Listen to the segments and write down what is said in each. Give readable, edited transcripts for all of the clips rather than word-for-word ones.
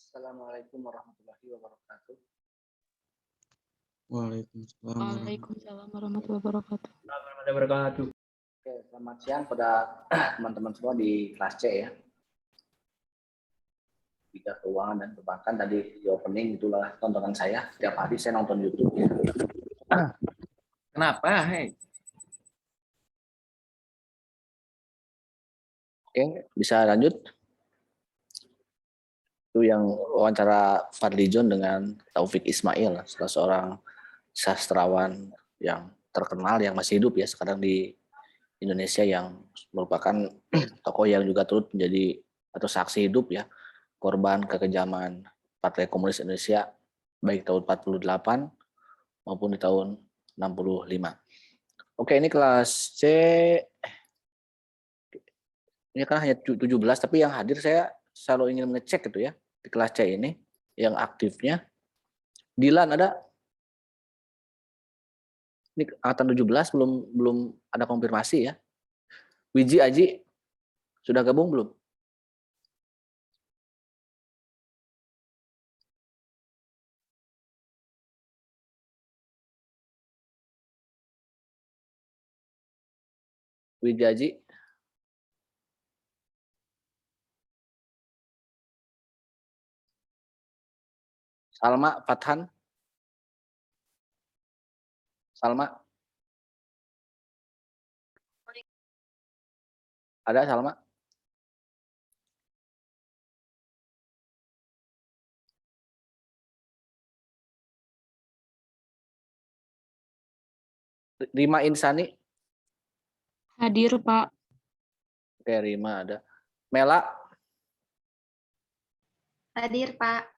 Assalamualaikum warahmatullahi wabarakatuh. Waalaikumsalam Waalaikumsalam warahmatullahi wabarakatuh. Warahmatullahi wabarakatuh. Oke, selamat siang pada teman-teman semua di kelas C ya. Bidang keuangan dan perbankan tadi di opening itulah tontonan saya. Setiap hari saya nonton YouTube. Kenapa? Hei. Oke, bisa lanjut. Itu yang wawancara Fadli John dengan Taufik Ismail, salah seorang sastrawan yang terkenal yang masih hidup ya sekarang di Indonesia, yang merupakan tokoh yang juga turut menjadi atau saksi hidup ya korban kekejaman Partai Komunis Indonesia baik tahun 48 maupun di tahun 65. Oke, ini kelas C. Ini kan hanya 17, tapi yang hadir saya selalu ingin mengecek gitu ya di kelas C ini yang aktifnya. Dilan ada? Ini angkatan 17 belum ada konfirmasi ya. Wiji Aji sudah gabung belum? Wiji Aji. Salma Fathan. Salma. Ada Salma? Rima Insani. Hadir, Pak. Oke, Rima ada. Mela. Hadir, Pak.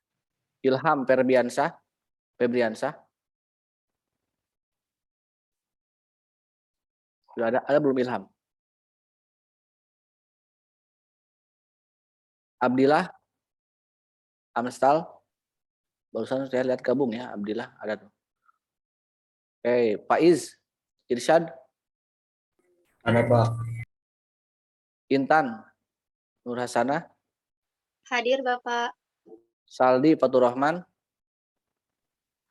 Ilham Febriansah. Sudah ada belum Ilham? Abdillah Amstal. Barusan saya lihat gabung ya, Abdillah ada tuh. Oke, Faiz Irsyad. Ada Pak. Intan Nur Hasanah. Hadir, Bapak. Saldi Faturrahman.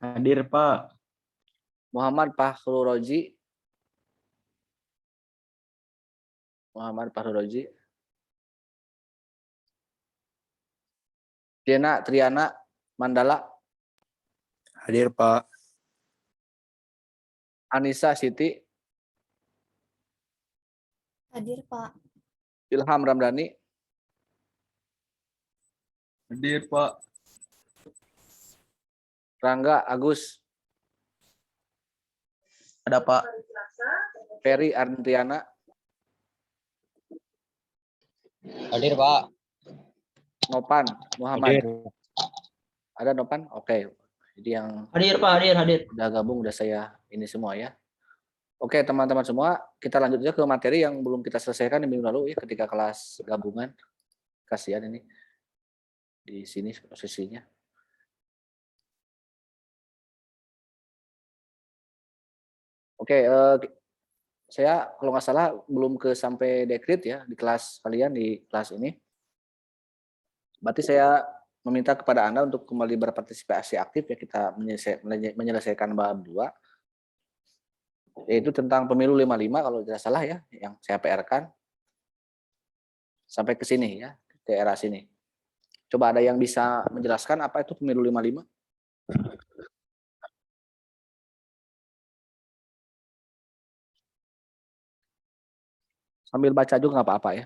Hadir Pak. Muhammad Fahru Roji. Dena Triana Mandala. Hadir Pak. Anissa Siti. Hadir, Pak. Ilham Ramdhani. Hadir Pak. Rangga Agus. Ada Pak. Ferry Ardiana. Hadir Pak. Nopan Muhammad. Hadir. Ada Nopan? Oke. Jadi yang Hadir Pak, hadir. udah gabung udah saya ini semua ya. Oke, teman-teman semua, kita lanjut aja ke materi yang belum kita selesaikan di minggu lalu ya ketika kelas gabungan. Kasihan ini di sini posisinya. Oke, saya kalau nggak salah belum ke sampai dekrit ya di kelas kalian di kelas ini. Berarti saya meminta kepada Anda untuk kembali berpartisipasi aktif ya, kita menyelesaikan bab 2 yaitu tentang pemilu 55 kalau tidak salah ya yang saya PR-kan sampai ke sini ya, ke era sini. Coba ada yang bisa menjelaskan apa itu pemilu 55? Sambil baca juga nggak apa-apa ya.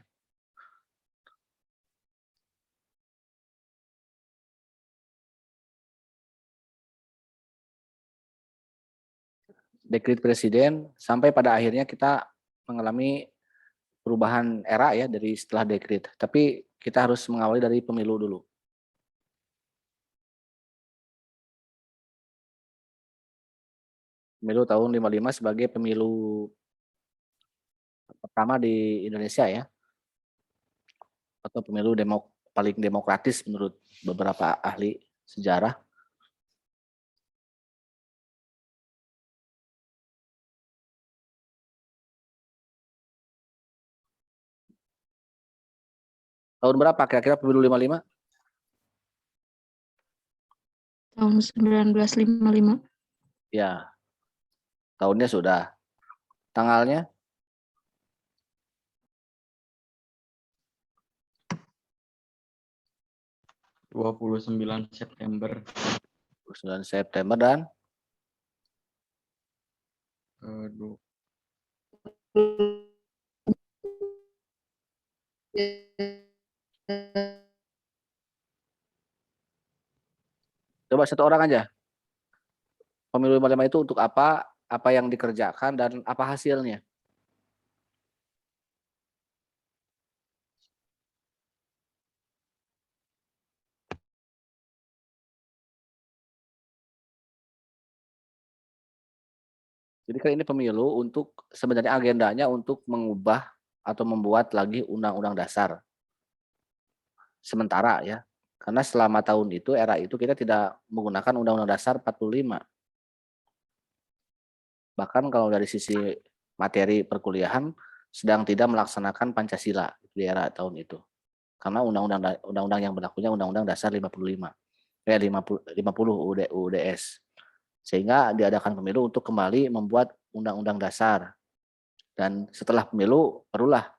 Dekret presiden sampai pada akhirnya kita mengalami perubahan era ya dari setelah dekret. Tapi kita harus mengawali dari pemilu dulu. Pemilu tahun 55 sebagai pemilu pertama di Indonesia ya. Atau pemilu paling demokratis menurut beberapa ahli sejarah. Tahun berapa kira-kira pemilu 55? Tahun 1955. Ya, tahunnya sudah. Tanggalnya 29 September 9 September dan eh, du- coba satu orang aja. Pemilu 55 itu untuk apa yang dikerjakan dan apa hasilnya. Jadi kan ini pemilu untuk sebenarnya agendanya untuk mengubah atau membuat lagi undang-undang dasar. Sementara ya. Karena selama tahun itu, era itu kita tidak menggunakan undang-undang dasar 45. Bahkan kalau dari sisi materi perkuliahan sedang tidak melaksanakan Pancasila di era tahun itu. Karena undang-undang yang berlakunya undang-undang dasar 55. 50 UUDS. Sehingga diadakan pemilu untuk kembali membuat undang-undang dasar. Dan setelah pemilu barulah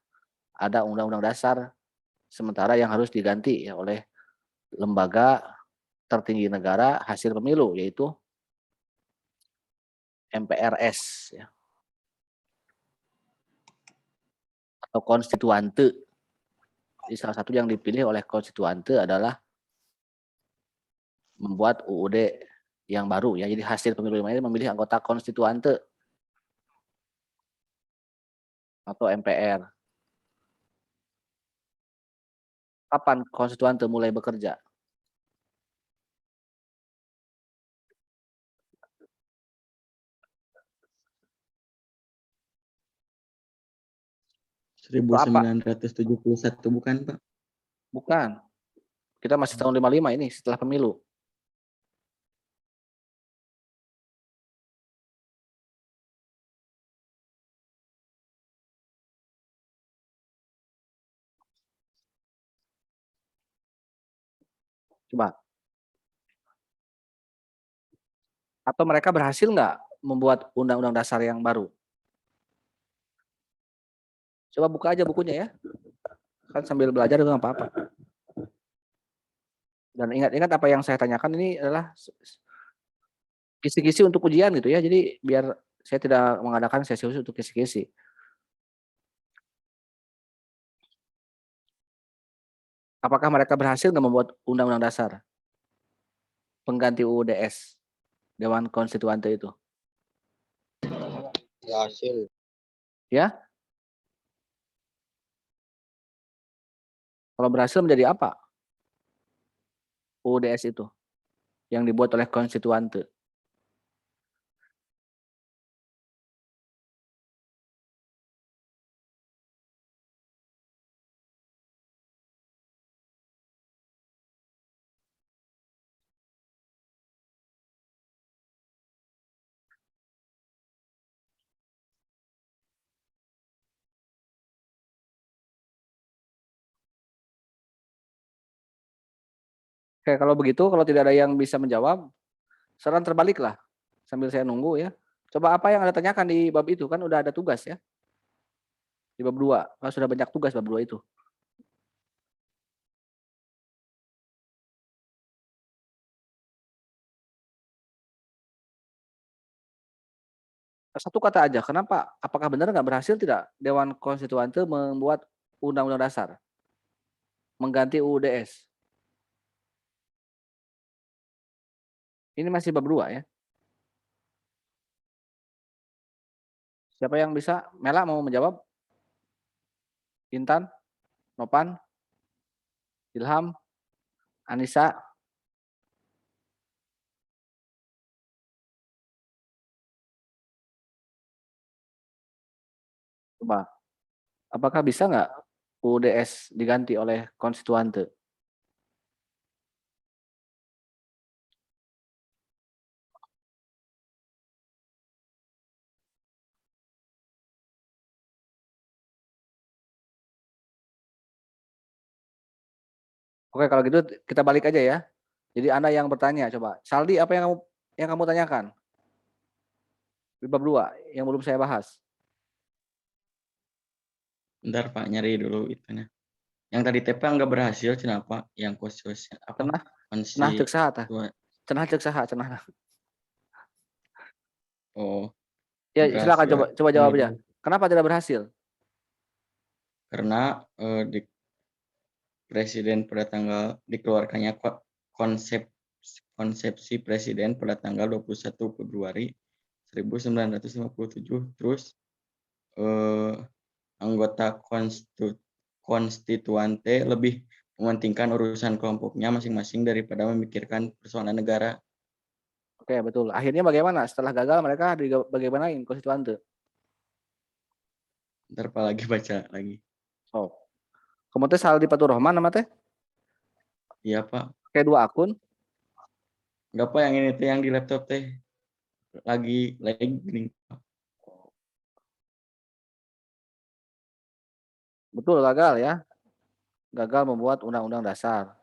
ada undang-undang dasar sementara yang harus diganti ya oleh lembaga tertinggi negara hasil pemilu yaitu MPRS ya, atau konstituante. Jadi salah satu yang dipilih oleh konstituante adalah membuat UUD yang baru ya. Jadi hasil pemilu ini memilih anggota konstituante atau MPR. Kapan konstituante mulai bekerja? Apa? 1971 bukan Pak? Bukan. Kita masih tahun 55 ini setelah pemilu. Coba. Atau mereka berhasil nggak membuat undang-undang dasar yang baru? Coba buka aja bukunya ya. Kan sambil belajar itu nggak apa-apa. Dan ingat-ingat apa yang saya tanyakan ini adalah kisi-kisi untuk ujian gitu ya. Jadi biar saya tidak mengadakan sesi khusus untuk kisi-kisi. Apakah mereka berhasil nggak membuat undang-undang dasar pengganti UUDS Dewan Konstituante itu? Hasil. Ya, kalau berhasil menjadi apa UUDS itu yang dibuat oleh konstituante? Oke, kalau begitu, kalau tidak ada yang bisa menjawab, saran terbalik lah. Sambil saya nunggu ya. Coba apa yang Anda tanyakan di bab itu, kan udah ada tugas ya. Di bab 2, sudah banyak tugas bab 2 itu. Satu kata aja, kenapa? Apakah benar nggak berhasil tidak Dewan Konstituante membuat Undang-Undang Dasar? Mengganti UUDS. Ini masih bab 2 ya. Siapa yang bisa? Mela mau menjawab? Intan? Nopan? Ilham? Anissa? Coba. Apakah bisa nggak UUDS diganti oleh konstituante? Oke, kalau gitu kita balik aja ya. Jadi Anda yang bertanya coba. Saldi, apa yang kamu tanyakan? Di bab 2 yang belum saya bahas. Bentar Pak, nyari dulu itunya. Yang tadi TP nggak berhasil, kenapa? Yang khusus apa? Cenah cek saha tah? Tua. Cenah cek saha cenah. Oh, Ya, silakan berhasil. coba jawab Ini aja. Kenapa tidak berhasil? karena di presiden pada tanggal dikeluarkannya konsepsi presiden pada tanggal 21 Februari 1957, terus anggota konstituante lebih mementingkan urusan kelompoknya masing-masing daripada memikirkan persoalan negara. Oke, betul. Akhirnya bagaimana? Setelah gagal mereka bagaimanain konstituante? Ntar Pak lagi baca lagi. Oh. Kamu teh Saldi Faturrahman nama teh? Iya Pak. Pakai 2 akun? Enggak Pak, yang ini teh yang di laptop teh lagi gini. Betul, gagal ya. Gagal membuat undang-undang dasar.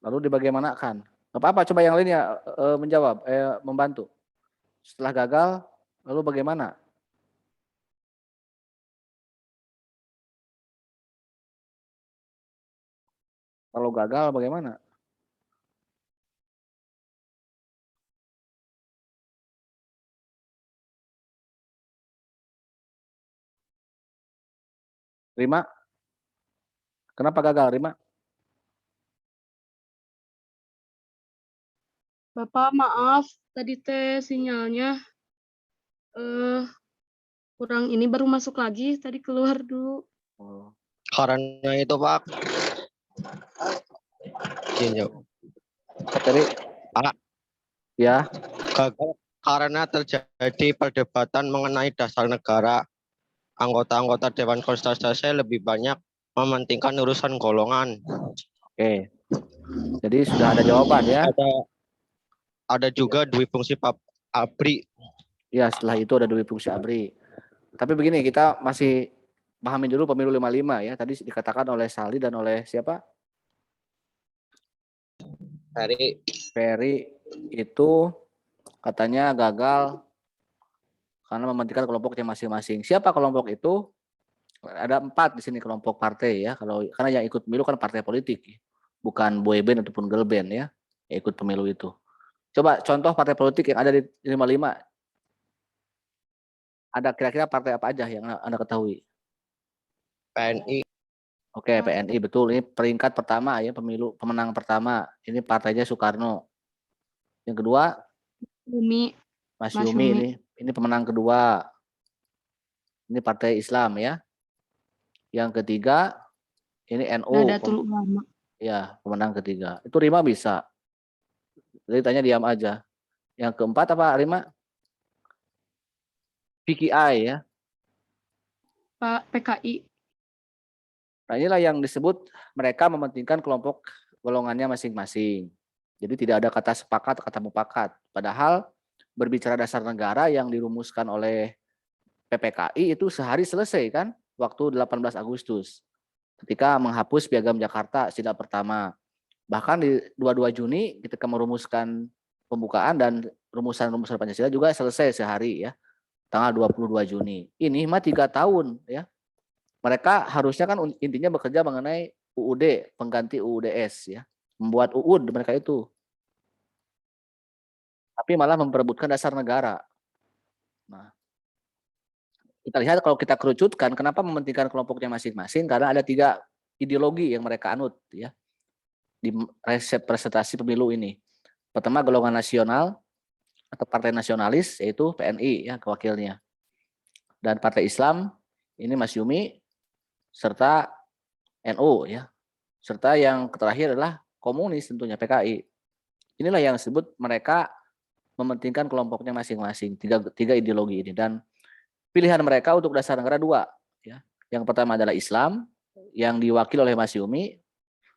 Lalu dibagaimanakan? Apa-apa, coba yang lainnya menjawab, membantu. Setelah gagal, lalu bagaimana? Kalau gagal bagaimana? Rima? Kenapa gagal, Rima? Bapak maaf, tadi teh sinyalnya kurang ini baru masuk lagi, tadi keluar dulu. Oh. Karena itu Pak. Iya. Tadi? Pak. Ya. Gagal karena terjadi perdebatan mengenai dasar negara. Anggota-anggota Dewan Konstitusi lebih banyak mementingkan urusan golongan. Oke. Jadi sudah ada jawaban ya. Ada juga dui fungsi ABRI. Ya, setelah itu ada dui fungsi ABRI. Tapi begini, kita masih pahami dulu pemilu 55 ya. Tadi dikatakan oleh Saldi dan oleh siapa? Ferry itu katanya gagal karena mementingkan kelompoknya masing-masing. Siapa kelompok itu? Ada 4 di sini kelompok partai ya. Karena yang ikut pemilu kan partai politik, bukan boyband ataupun girl band ya, yang ikut pemilu itu. Coba contoh partai politik yang ada di 55. Ada kira-kira partai apa aja yang Anda ketahui? PNI. Oke, PNI betul. Ini peringkat pertama ya, pemenang pertama. Ini partainya Soekarno. Yang kedua, Mas Yumi. Ini pemenang kedua. Ini partai Islam ya. Yang ketiga, ini NU. Nadatul Ulama. Ya, pemenang ketiga. Itu Rima bisa. Jadi tanya diam aja. Yang keempat apa Rima? PKI ya. Pak PKI. Nah, inilah yang disebut mereka mementingkan kelompok golongannya masing-masing. Jadi tidak ada kata sepakat, kata mufakat. Padahal berbicara dasar negara yang dirumuskan oleh PPKI itu sehari selesai kan, waktu 18 Agustus. Ketika menghapus Piagam Jakarta sila pertama. Bahkan di 22 Juni ketika merumuskan pembukaan dan rumusan-rumusan Pancasila juga selesai sehari ya. Tanggal 22 Juni. Ini mah 3 tahun ya. Mereka harusnya kan intinya bekerja mengenai UUD, pengganti UUDS ya. Membuat UUD mereka itu. Tapi malah memperebutkan dasar negara. Nah, kita lihat kalau kita kerucutkan, kenapa mementingkan kelompoknya masing-masing? Karena ada 3 ideologi yang mereka anut ya di representasi pemilu ini. Pertama golongan nasional atau partai nasionalis, yaitu PNI ya wakilnya. Dan partai Islam ini Mas Yumi serta NU ya. Serta yang terakhir adalah komunis tentunya PKI. Inilah yang disebut mereka mementingkan kelompoknya masing-masing, tiga ideologi ini. Dan pilihan mereka untuk dasar negara 2 ya. Yang pertama adalah Islam yang diwakili oleh Mas Yumi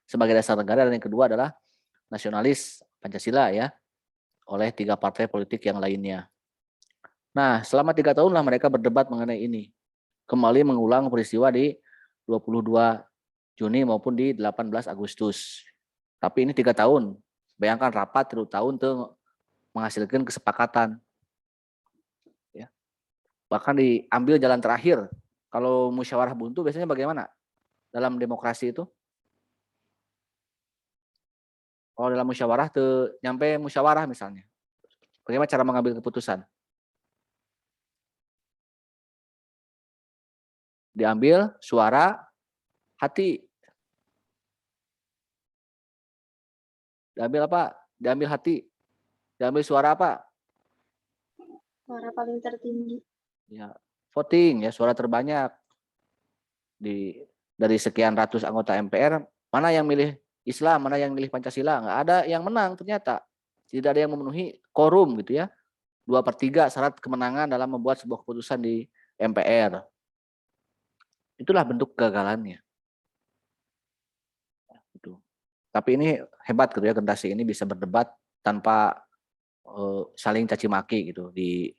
sebagai dasar negara, dan yang kedua adalah nasionalis Pancasila ya oleh 3 partai politik yang lainnya. Nah, selama 3 tahun lah mereka berdebat mengenai ini. Kembali mengulang peristiwa di 22 Juni maupun di 18 Agustus. Tapi ini 3 tahun Bayangkan rapat 3 tahun tuh menghasilkan kesepakatan. Ya. Bahkan diambil jalan terakhir. Kalau musyawarah buntu biasanya bagaimana dalam demokrasi itu? Kalau dalam musyawarah tuh nyampe musyawarah misalnya. Bagaimana cara mengambil keputusan? Diambil suara hati. Diambil apa? Diambil hati. Diambil suara apa? Suara paling tertinggi. Ya, voting ya, suara terbanyak dari sekian ratus anggota MPR, mana yang milih Islam, mana yang milih Pancasila? Nggak ada yang menang ternyata. Tidak ada yang memenuhi quorum gitu ya. 2/3 syarat kemenangan dalam membuat sebuah keputusan di MPR. Itulah bentuk kegagalannya. Gitu. Tapi ini hebat gitu ya, generasi ini bisa berdebat tanpa saling caci maki gitu di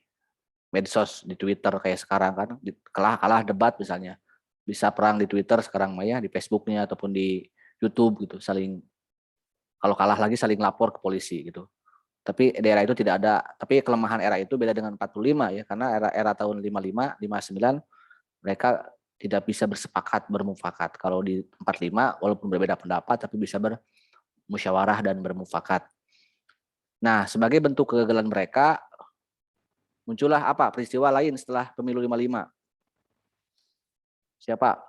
medsos, di Twitter kayak sekarang kan, kalah debat misalnya, bisa perang di Twitter sekarang Maya, di Facebooknya ataupun di YouTube gitu, saling kalau kalah lagi saling lapor ke polisi gitu. Tapi di era itu tidak ada, tapi kelemahan era itu beda dengan 45 ya, karena era tahun 55, 59 mereka tidak bisa bersepakat, bermufakat. Kalau di 45 walaupun berbeda pendapat tapi bisa bermusyawarah dan bermufakat. Nah, sebagai bentuk kegagalan mereka, muncullah apa? Peristiwa lain setelah pemilu 55. Siapa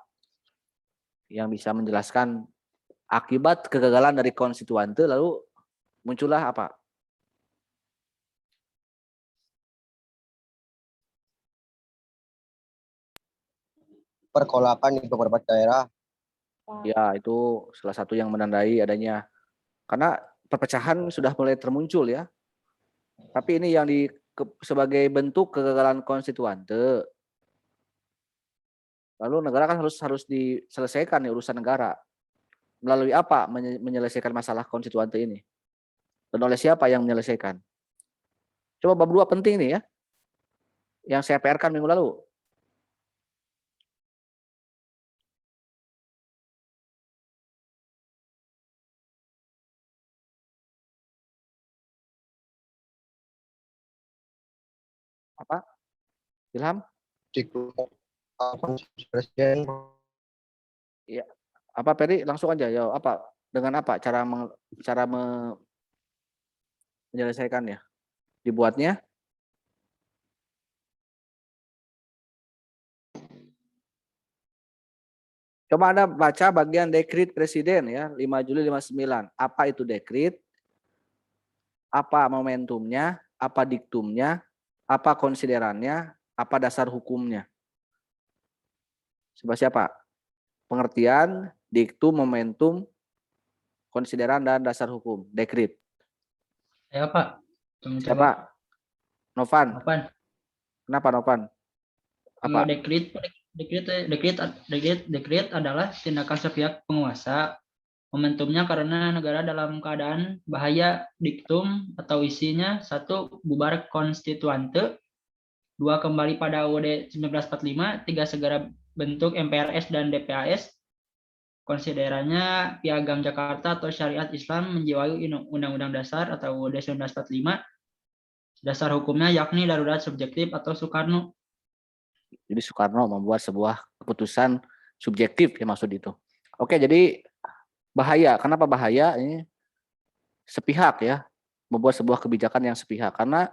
yang bisa menjelaskan akibat kegagalan dari konstituante lalu muncullah apa? Pergolakan di beberapa daerah. Ya, itu salah satu yang menandai adanya, karena perpecahan sudah mulai termuncul ya. Tapi ini yang sebagai bentuk kegagalan konstituante. Lalu negara kan harus diselesaikan nih urusan negara. Melalui apa menyelesaikan masalah konstituante ini? Dan oleh siapa yang menyelesaikan? Coba bab 2 penting nih ya. Yang saya PR-kan minggu lalu. Apa? Ilham? Presiden. Ya. Apa Peri? Langsung aja ya. Apa? Dengan apa cara menyelesaikannya? Dibuatnya? Coba Anda baca bagian dekrit presiden ya, 5 Juli 59. Apa itu dekrit? Apa momentumnya? Apa diktumnya? Apa konsiderannya? Apa dasar hukumnya? Siapa? Pengertian, diktum, momentum, konsideran, dan dasar hukum. Dekrit. Ya Pak. Siapa? Novan. Novan. Kenapa Novan? Apa? Dekrit adalah tindakan sepihak penguasa. Momentumnya karena negara dalam keadaan bahaya. Diktum atau isinya: 1. Bubar konstituante. 2. Kembali pada UUD 1945. 3. Segera bentuk MPRS dan DPAS. Konsiderannya Piagam Jakarta atau Syariat Islam menjiwai Undang-Undang Dasar atau UUD 1945. Dasar hukumnya yakni darurat subjektif atau Soekarno. Jadi Soekarno membuat sebuah keputusan subjektif ya maksud itu. Oke, jadi bahaya. Kenapa bahaya? Ini sepihak ya, membuat sebuah kebijakan yang sepihak. Karena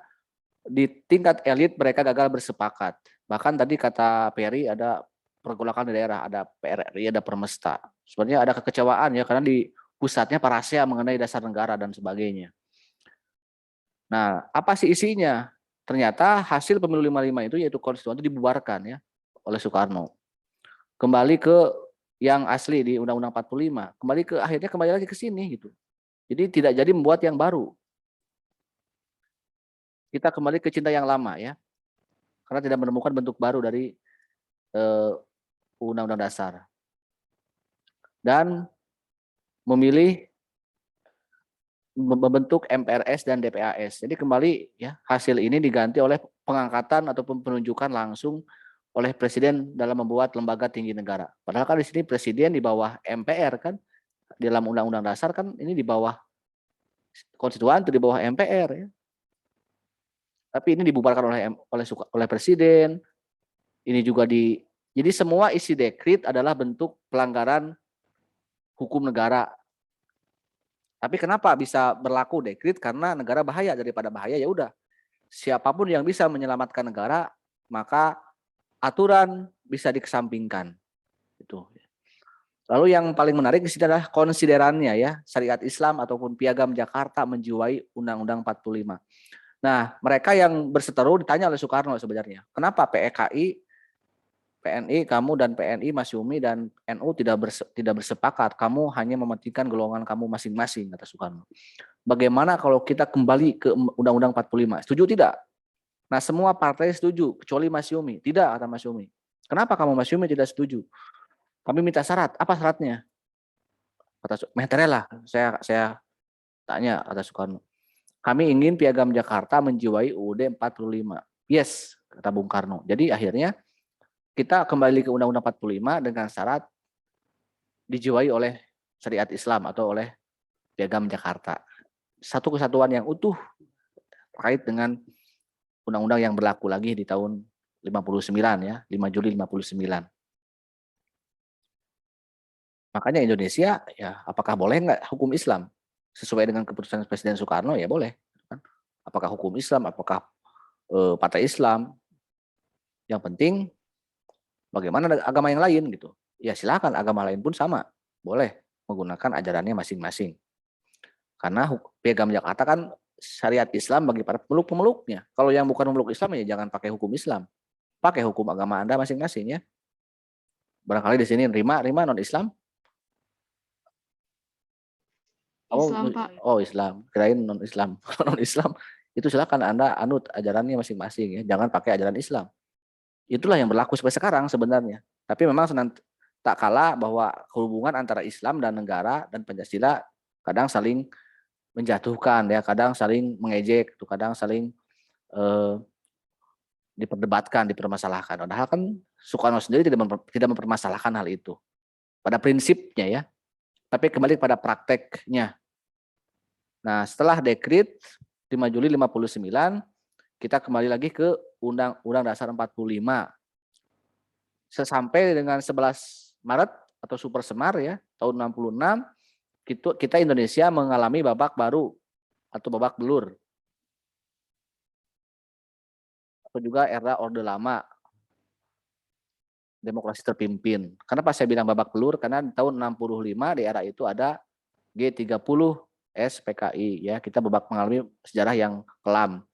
di tingkat elit mereka gagal bersepakat. Bahkan tadi kata Peri ada pergolakan di daerah, ada PRRI, ada Permesta. Sebenarnya ada kekecewaan ya, karena di pusatnya Parasea mengenai dasar negara dan sebagainya. Nah, apa sih isinya? Ternyata hasil pemilu 55 itu yaitu konstituante dibubarkan ya oleh Soekarno. Kembali ke yang asli di Undang-Undang 45. Kembali lagi ke sini gitu. Jadi tidak jadi membuat yang baru. Kita kembali ke cinta yang lama ya. Karena tidak menemukan bentuk baru dari Undang-Undang Dasar. Dan memilih membentuk MPRS dan DPAS. Jadi kembali ya hasil ini diganti oleh pengangkatan ataupun penunjukan langsung oleh presiden dalam membuat lembaga tinggi negara. Padahal kan di sini presiden di bawah MPR kan, dalam Undang-Undang Dasar kan ini di bawah konstituan itu di bawah MPR ya. Tapi ini dibubarkan oleh presiden. Ini juga jadi semua isi dekrit adalah bentuk pelanggaran hukum negara. Tapi kenapa bisa berlaku dekrit? Karena negara bahaya, daripada bahaya ya udah. Siapapun yang bisa menyelamatkan negara, maka aturan bisa dikesampingkan. Itu. Lalu yang paling menarik di sini adalah konsiderannya ya, syariat Islam ataupun Piagam Jakarta menjiwai Undang-Undang 45. Nah, mereka yang berseteru ditanya oleh Soekarno sebenarnya, kenapa PEKI, PNI, kamu dan PNI, Mas Yumi dan NU tidak bersepakat, kamu hanya mementingkan golongan kamu masing-masing, kata Soekarno. Bagaimana kalau kita kembali ke Undang-Undang 45? Setuju tidak? Nah, semua partai setuju, kecuali Mas Yumi. Tidak, kata Mas Yumi. Kenapa kamu Mas Yumi tidak setuju? Kami minta syarat. Apa syaratnya? Kata material lah. Saya tanya, kata Soekarno. Kami ingin Piagam Jakarta menjiwai UUD 45. Yes, kata Bung Karno. Jadi akhirnya kita kembali ke Undang-Undang 45 dengan syarat dijiwai oleh syariat Islam atau oleh Piagam Jakarta. Satu kesatuan yang utuh terkait dengan undang-undang yang berlaku lagi di tahun 59 ya, 5 Juli 59. Makanya Indonesia ya apakah boleh nggak hukum Islam? Sesuai dengan keputusan Presiden Soekarno ya boleh. Apakah hukum Islam, apakah partai Islam? Yang penting bagaimana agama yang lain gitu. Ya silakan, agama lain pun sama, boleh menggunakan ajarannya masing-masing. Karena Piagam Jakarta kan syariat Islam bagi para pemeluk-pemeluknya. Kalau yang bukan pemeluk Islam ya jangan pakai hukum Islam, pakai hukum agama Anda masing-masing ya. Barangkali di sini rima non Islam. Islam, Pak. Oh Islam, kirain non Islam. Non Islam itu silakan Anda anut ajarannya masing-masing ya, jangan pakai ajaran Islam. Itulah yang berlaku sampai sekarang sebenarnya. Tapi memang tak kalah bahwa hubungan antara Islam dan negara dan Pancasila kadang saling menjatuhkan ya, kadang saling mengejek, kadang saling diperdebatkan, dipermasalahkan. Padahal kan Soekarno sendiri tidak mempermasalahkan hal itu pada prinsipnya ya. Tapi kembali pada prakteknya. Nah, setelah dekrit 5 Juli 59, kita kembali lagi ke Undang-Undang Dasar 45. Sesampai dengan 11 Maret atau Super Semar ya, tahun 66, kita Indonesia mengalami babak baru atau babak belur. Atau juga era Orde Lama. Demokrasi terpimpin. Kenapa saya bilang babak belur? Karena di tahun 65 di era itu ada G30 SPKI ya, kita mengalami sejarah yang kelam.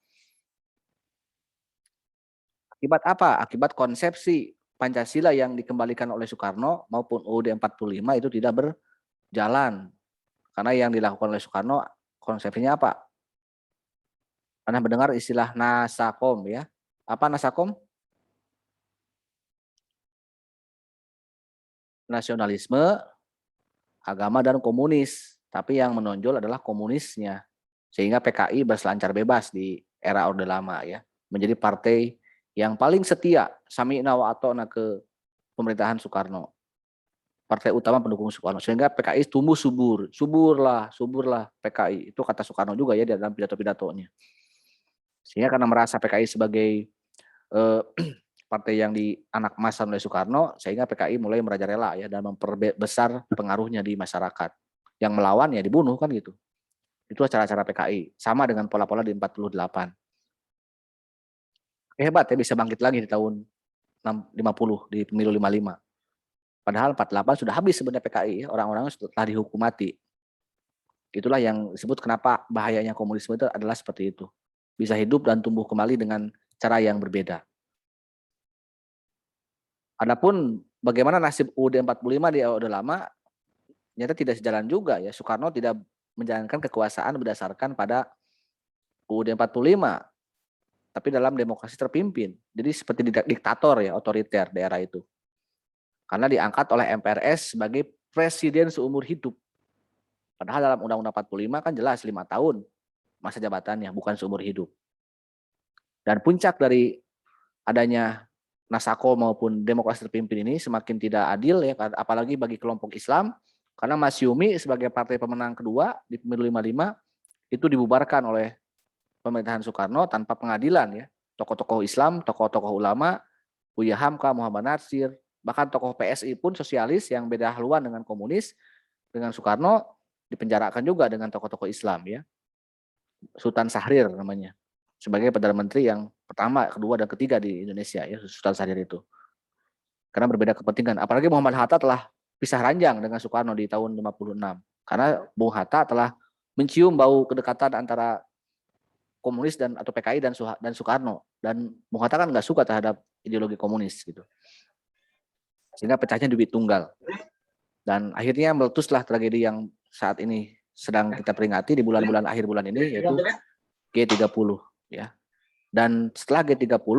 Akibat apa? Akibat konsepsi Pancasila yang dikembalikan oleh Soekarno maupun UUD 45 itu tidak berjalan. Karena yang dilakukan oleh Soekarno konsepsinya apa? Pernah mendengar istilah Nasakom ya? Apa Nasakom? Nasionalisme, agama, dan komunis. Tapi yang menonjol adalah komunisnya. Sehingga PKI berselancar bebas di era Orde Lama ya. Menjadi partai yang paling setia sami'na wa ata'na ke pemerintahan Soekarno. Partai utama pendukung Soekarno. Sehingga PKI tumbuh subur. Suburlah PKI. Itu kata Soekarno juga ya di dalam pidato-pidatonya. Sehingga karena merasa PKI sebagai partai yang dianakmasan oleh Soekarno, sehingga PKI mulai merajalela ya dan memperbesar pengaruhnya di masyarakat. Yang melawan ya dibunuh kan gitu. Itu cara-cara PKI, sama dengan pola-pola di 48. Hebat ya bisa bangkit lagi di tahun 50 di pemilu 55. Padahal 48 sudah habis sebenarnya PKI, orang-orang telah dihukum mati. Itulah yang disebut kenapa bahayanya komunisme itu adalah seperti itu. Bisa hidup dan tumbuh kembali dengan cara yang berbeda. Adapun bagaimana nasib UUD 45 di Orde Lama, ternyata tidak sejalan juga ya. Soekarno tidak menjalankan kekuasaan berdasarkan pada UUD 45, tapi dalam demokrasi terpimpin. Jadi seperti diktator ya, otoriter daerah itu. Karena diangkat oleh MPRS sebagai presiden seumur hidup. Padahal dalam Undang-Undang 45 kan jelas 5 tahun masa jabatannya, bukan seumur hidup. Dan puncak dari adanya Nasako maupun demokrasi terpimpin ini semakin tidak adil ya, apalagi bagi kelompok Islam, karena Mas Yumi sebagai partai pemenang kedua di pemilu 55 itu dibubarkan oleh pemerintahan Soekarno tanpa pengadilan ya. Tokoh-tokoh Islam, tokoh-tokoh ulama, Buya Hamka, Muhammad Natsir, bahkan tokoh PSI pun sosialis yang beda haluan dengan komunis, dengan Soekarno dipenjarakan juga dengan tokoh-tokoh Islam ya. Sultan Syahrir namanya, sebagai Perdana Menteri yang pertama, kedua, dan ketiga di Indonesia ya, Sultan Syahrir itu. Karena berbeda kepentingan. Apalagi Muhammad Hatta telah pisah ranjang dengan Soekarno di tahun 56. Karena Bung Hatta telah mencium bau kedekatan antara komunis dan atau PKI dan Soekarno, dan Bung Hatta kan nggak suka terhadap ideologi komunis gitu, sehingga pecahnya Duit Tunggal, dan akhirnya meletuslah tragedi yang saat ini sedang kita peringati di bulan-bulan akhir bulan ini, yaitu G30 ya. Dan setelah G30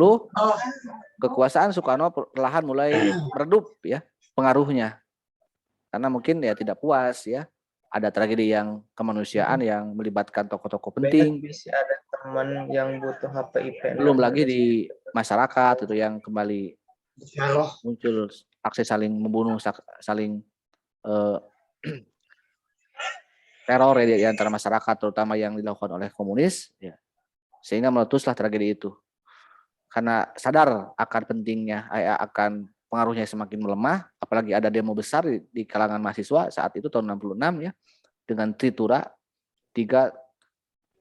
kekuasaan Soekarno perlahan mulai meredup ya pengaruhnya, karena mungkin ya tidak puas ya, ada tragedi yang kemanusiaan yang melibatkan tokoh-tokoh penting. Bisa ada teman yang butuh HPIP. Belum lagi di masyarakat itu yang kembali muncul aksi saling membunuh, saling teror ya, di antara masyarakat, terutama yang dilakukan oleh komunis ya. Sehingga meletuslah tragedi itu. Karena sadar akan pentingnya, akan pengaruhnya semakin melemah, apalagi ada demo besar di kalangan mahasiswa saat itu tahun 66 ya, dengan Tritura, 3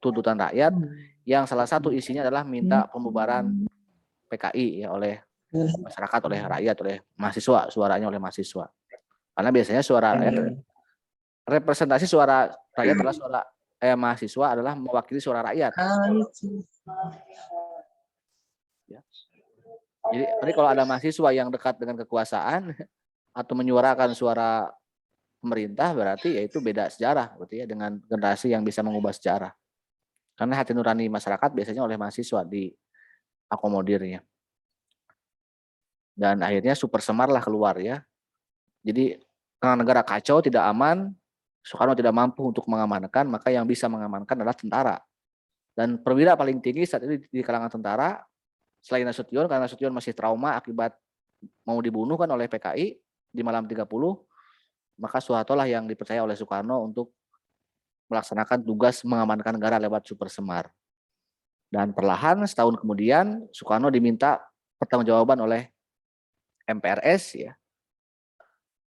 tuntutan rakyat, yang salah satu isinya adalah minta pembubaran PKI ya oleh masyarakat, oleh rakyat, oleh mahasiswa, suaranya oleh mahasiswa. Karena biasanya suara rakyat, representasi suara rakyat adalah suara mahasiswa adalah mewakili suara rakyat. Ya. Jadi kalau ada mahasiswa yang dekat dengan kekuasaan atau menyuarakan suara pemerintah, berarti ya itu beda sejarah berarti ya, dengan generasi yang bisa mengubah sejarah. Karena hati nurani masyarakat biasanya oleh mahasiswa diakomodirnya. Dan akhirnya Super Semar lah keluar ya. Jadi karena negara kacau, tidak aman, Soekarno tidak mampu untuk mengamankan, maka yang bisa mengamankan adalah tentara. Dan perwira paling tinggi saat ini di kalangan tentara, selain Nasution, karena Nasution masih trauma akibat mau dibunuh kan oleh PKI di malam 30, maka Soeharto lah yang dipercaya oleh Soekarno untuk melaksanakan tugas mengamankan negara lewat Super Semar. Dan perlahan setahun kemudian Soekarno diminta pertanggungjawaban oleh MPRS ya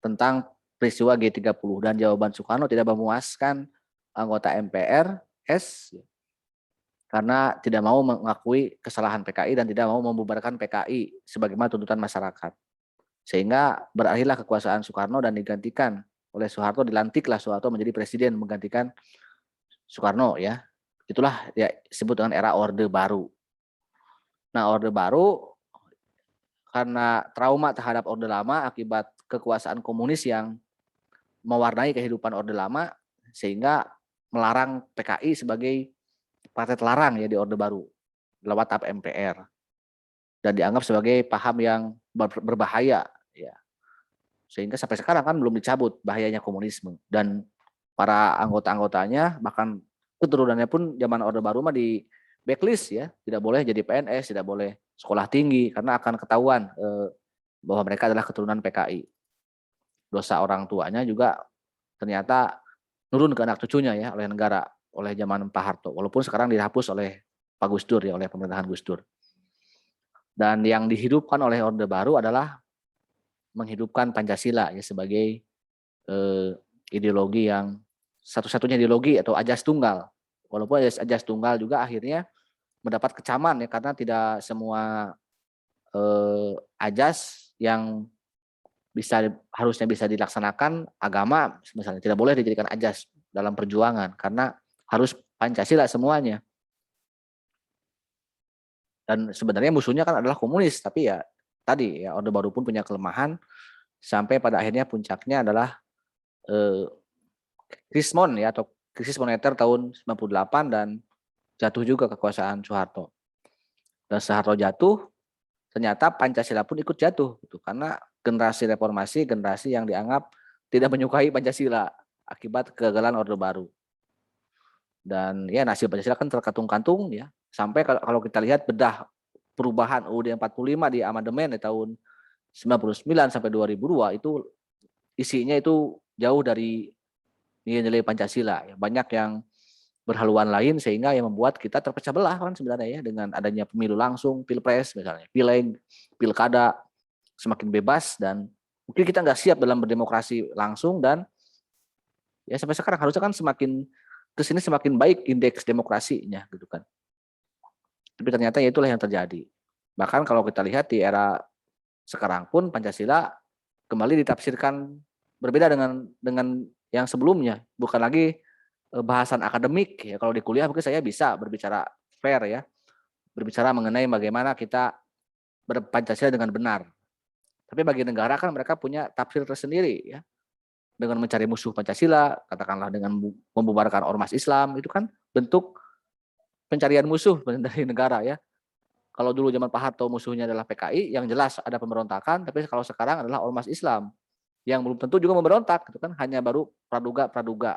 tentang peristiwa G30, dan jawaban Soekarno tidak memuaskan anggota MPRS karena tidak mau mengakui kesalahan PKI dan tidak mau membubarkan PKI sebagaimana tuntutan masyarakat. Sehingga berakhirlah kekuasaan Soekarno dan digantikan oleh Soeharto, dilantiklah Soeharto menjadi presiden menggantikan Soekarno ya. Itulah ya disebut dengan era Orde Baru. Nah, Orde Baru karena trauma terhadap Orde Lama akibat kekuasaan komunis yang mewarnai kehidupan Orde Lama, sehingga melarang PKI sebagai partai terlarang ya di Orde Baru lewat TAP MPR, dan dianggap sebagai paham yang berbahaya ya. Sehingga sampai sekarang kan belum dicabut bahayanya komunisme, dan para anggota-anggotanya bahkan keturunannya pun zaman Orde Baru mah di backlist ya, tidak boleh jadi PNS, tidak boleh sekolah tinggi karena akan ketahuan bahwa mereka adalah keturunan PKI. Dosa orang tuanya juga ternyata nurun ke anak cucunya ya oleh negara, oleh zaman Pak Harto, walaupun sekarang dihapus oleh Pak Gus Dur ya, oleh pemerintahan Gus Dur. Dan yang dihidupkan oleh Orde Baru adalah menghidupkan Pancasila ya sebagai ideologi yang satu-satunya ideologi atau ajas tunggal. Walaupun ajas tunggal juga akhirnya mendapat kecaman ya, karena tidak semua ajas yang harusnya bisa dilaksanakan agama misalnya tidak boleh dijadikan ajas dalam perjuangan karena harus Pancasila semuanya. Dan sebenarnya musuhnya kan adalah komunis, tapi ya tadi ya Orde Baru pun punya kelemahan sampai pada akhirnya puncaknya adalah Krismon ya, atau krisis moneter tahun 98, dan jatuh juga kekuasaan Soeharto. Dan Soeharto jatuh, ternyata Pancasila pun ikut jatuh gitu, karena generasi reformasi, generasi yang dianggap tidak menyukai Pancasila akibat kegagalan Orde Baru. Dan ya nasib Pancasila kan terkantung-kantung ya, sampai kalau kita lihat bedah perubahan UUD 45 di amandemen di tahun 99 sampai 2002 itu isinya itu jauh dari nilai-nilai Pancasila ya. Banyak yang berhaluan lain sehingga yang membuat kita terpecah belah kan sebenarnya ya dengan adanya pemilu langsung, pilpres misalnya, pileg, pilkada semakin bebas dan mungkin kita nggak siap dalam berdemokrasi langsung dan ya sampai sekarang harusnya kan semakin kesini semakin baik indeks demokrasinya gitu kan. Tapi ternyata ya itulah yang terjadi. Bahkan kalau kita lihat di era sekarang pun Pancasila kembali ditafsirkan berbeda dengan yang sebelumnya, bukan lagi bahasan akademik ya. Kalau di kuliah mungkin saya bisa berbicara fair ya, berbicara mengenai bagaimana kita berpancasila dengan benar. Tapi bagi negara kan mereka punya tafsir tersendiri ya. Dengan mencari musuh Pancasila, katakanlah dengan membubarkan ormas Islam, itu kan bentuk pencarian musuh dari negara ya. Kalau dulu zaman Pak Harto musuhnya adalah PKI, yang jelas ada pemberontakan, tapi kalau sekarang adalah ormas Islam yang belum tentu juga memberontak, itu kan hanya baru praduga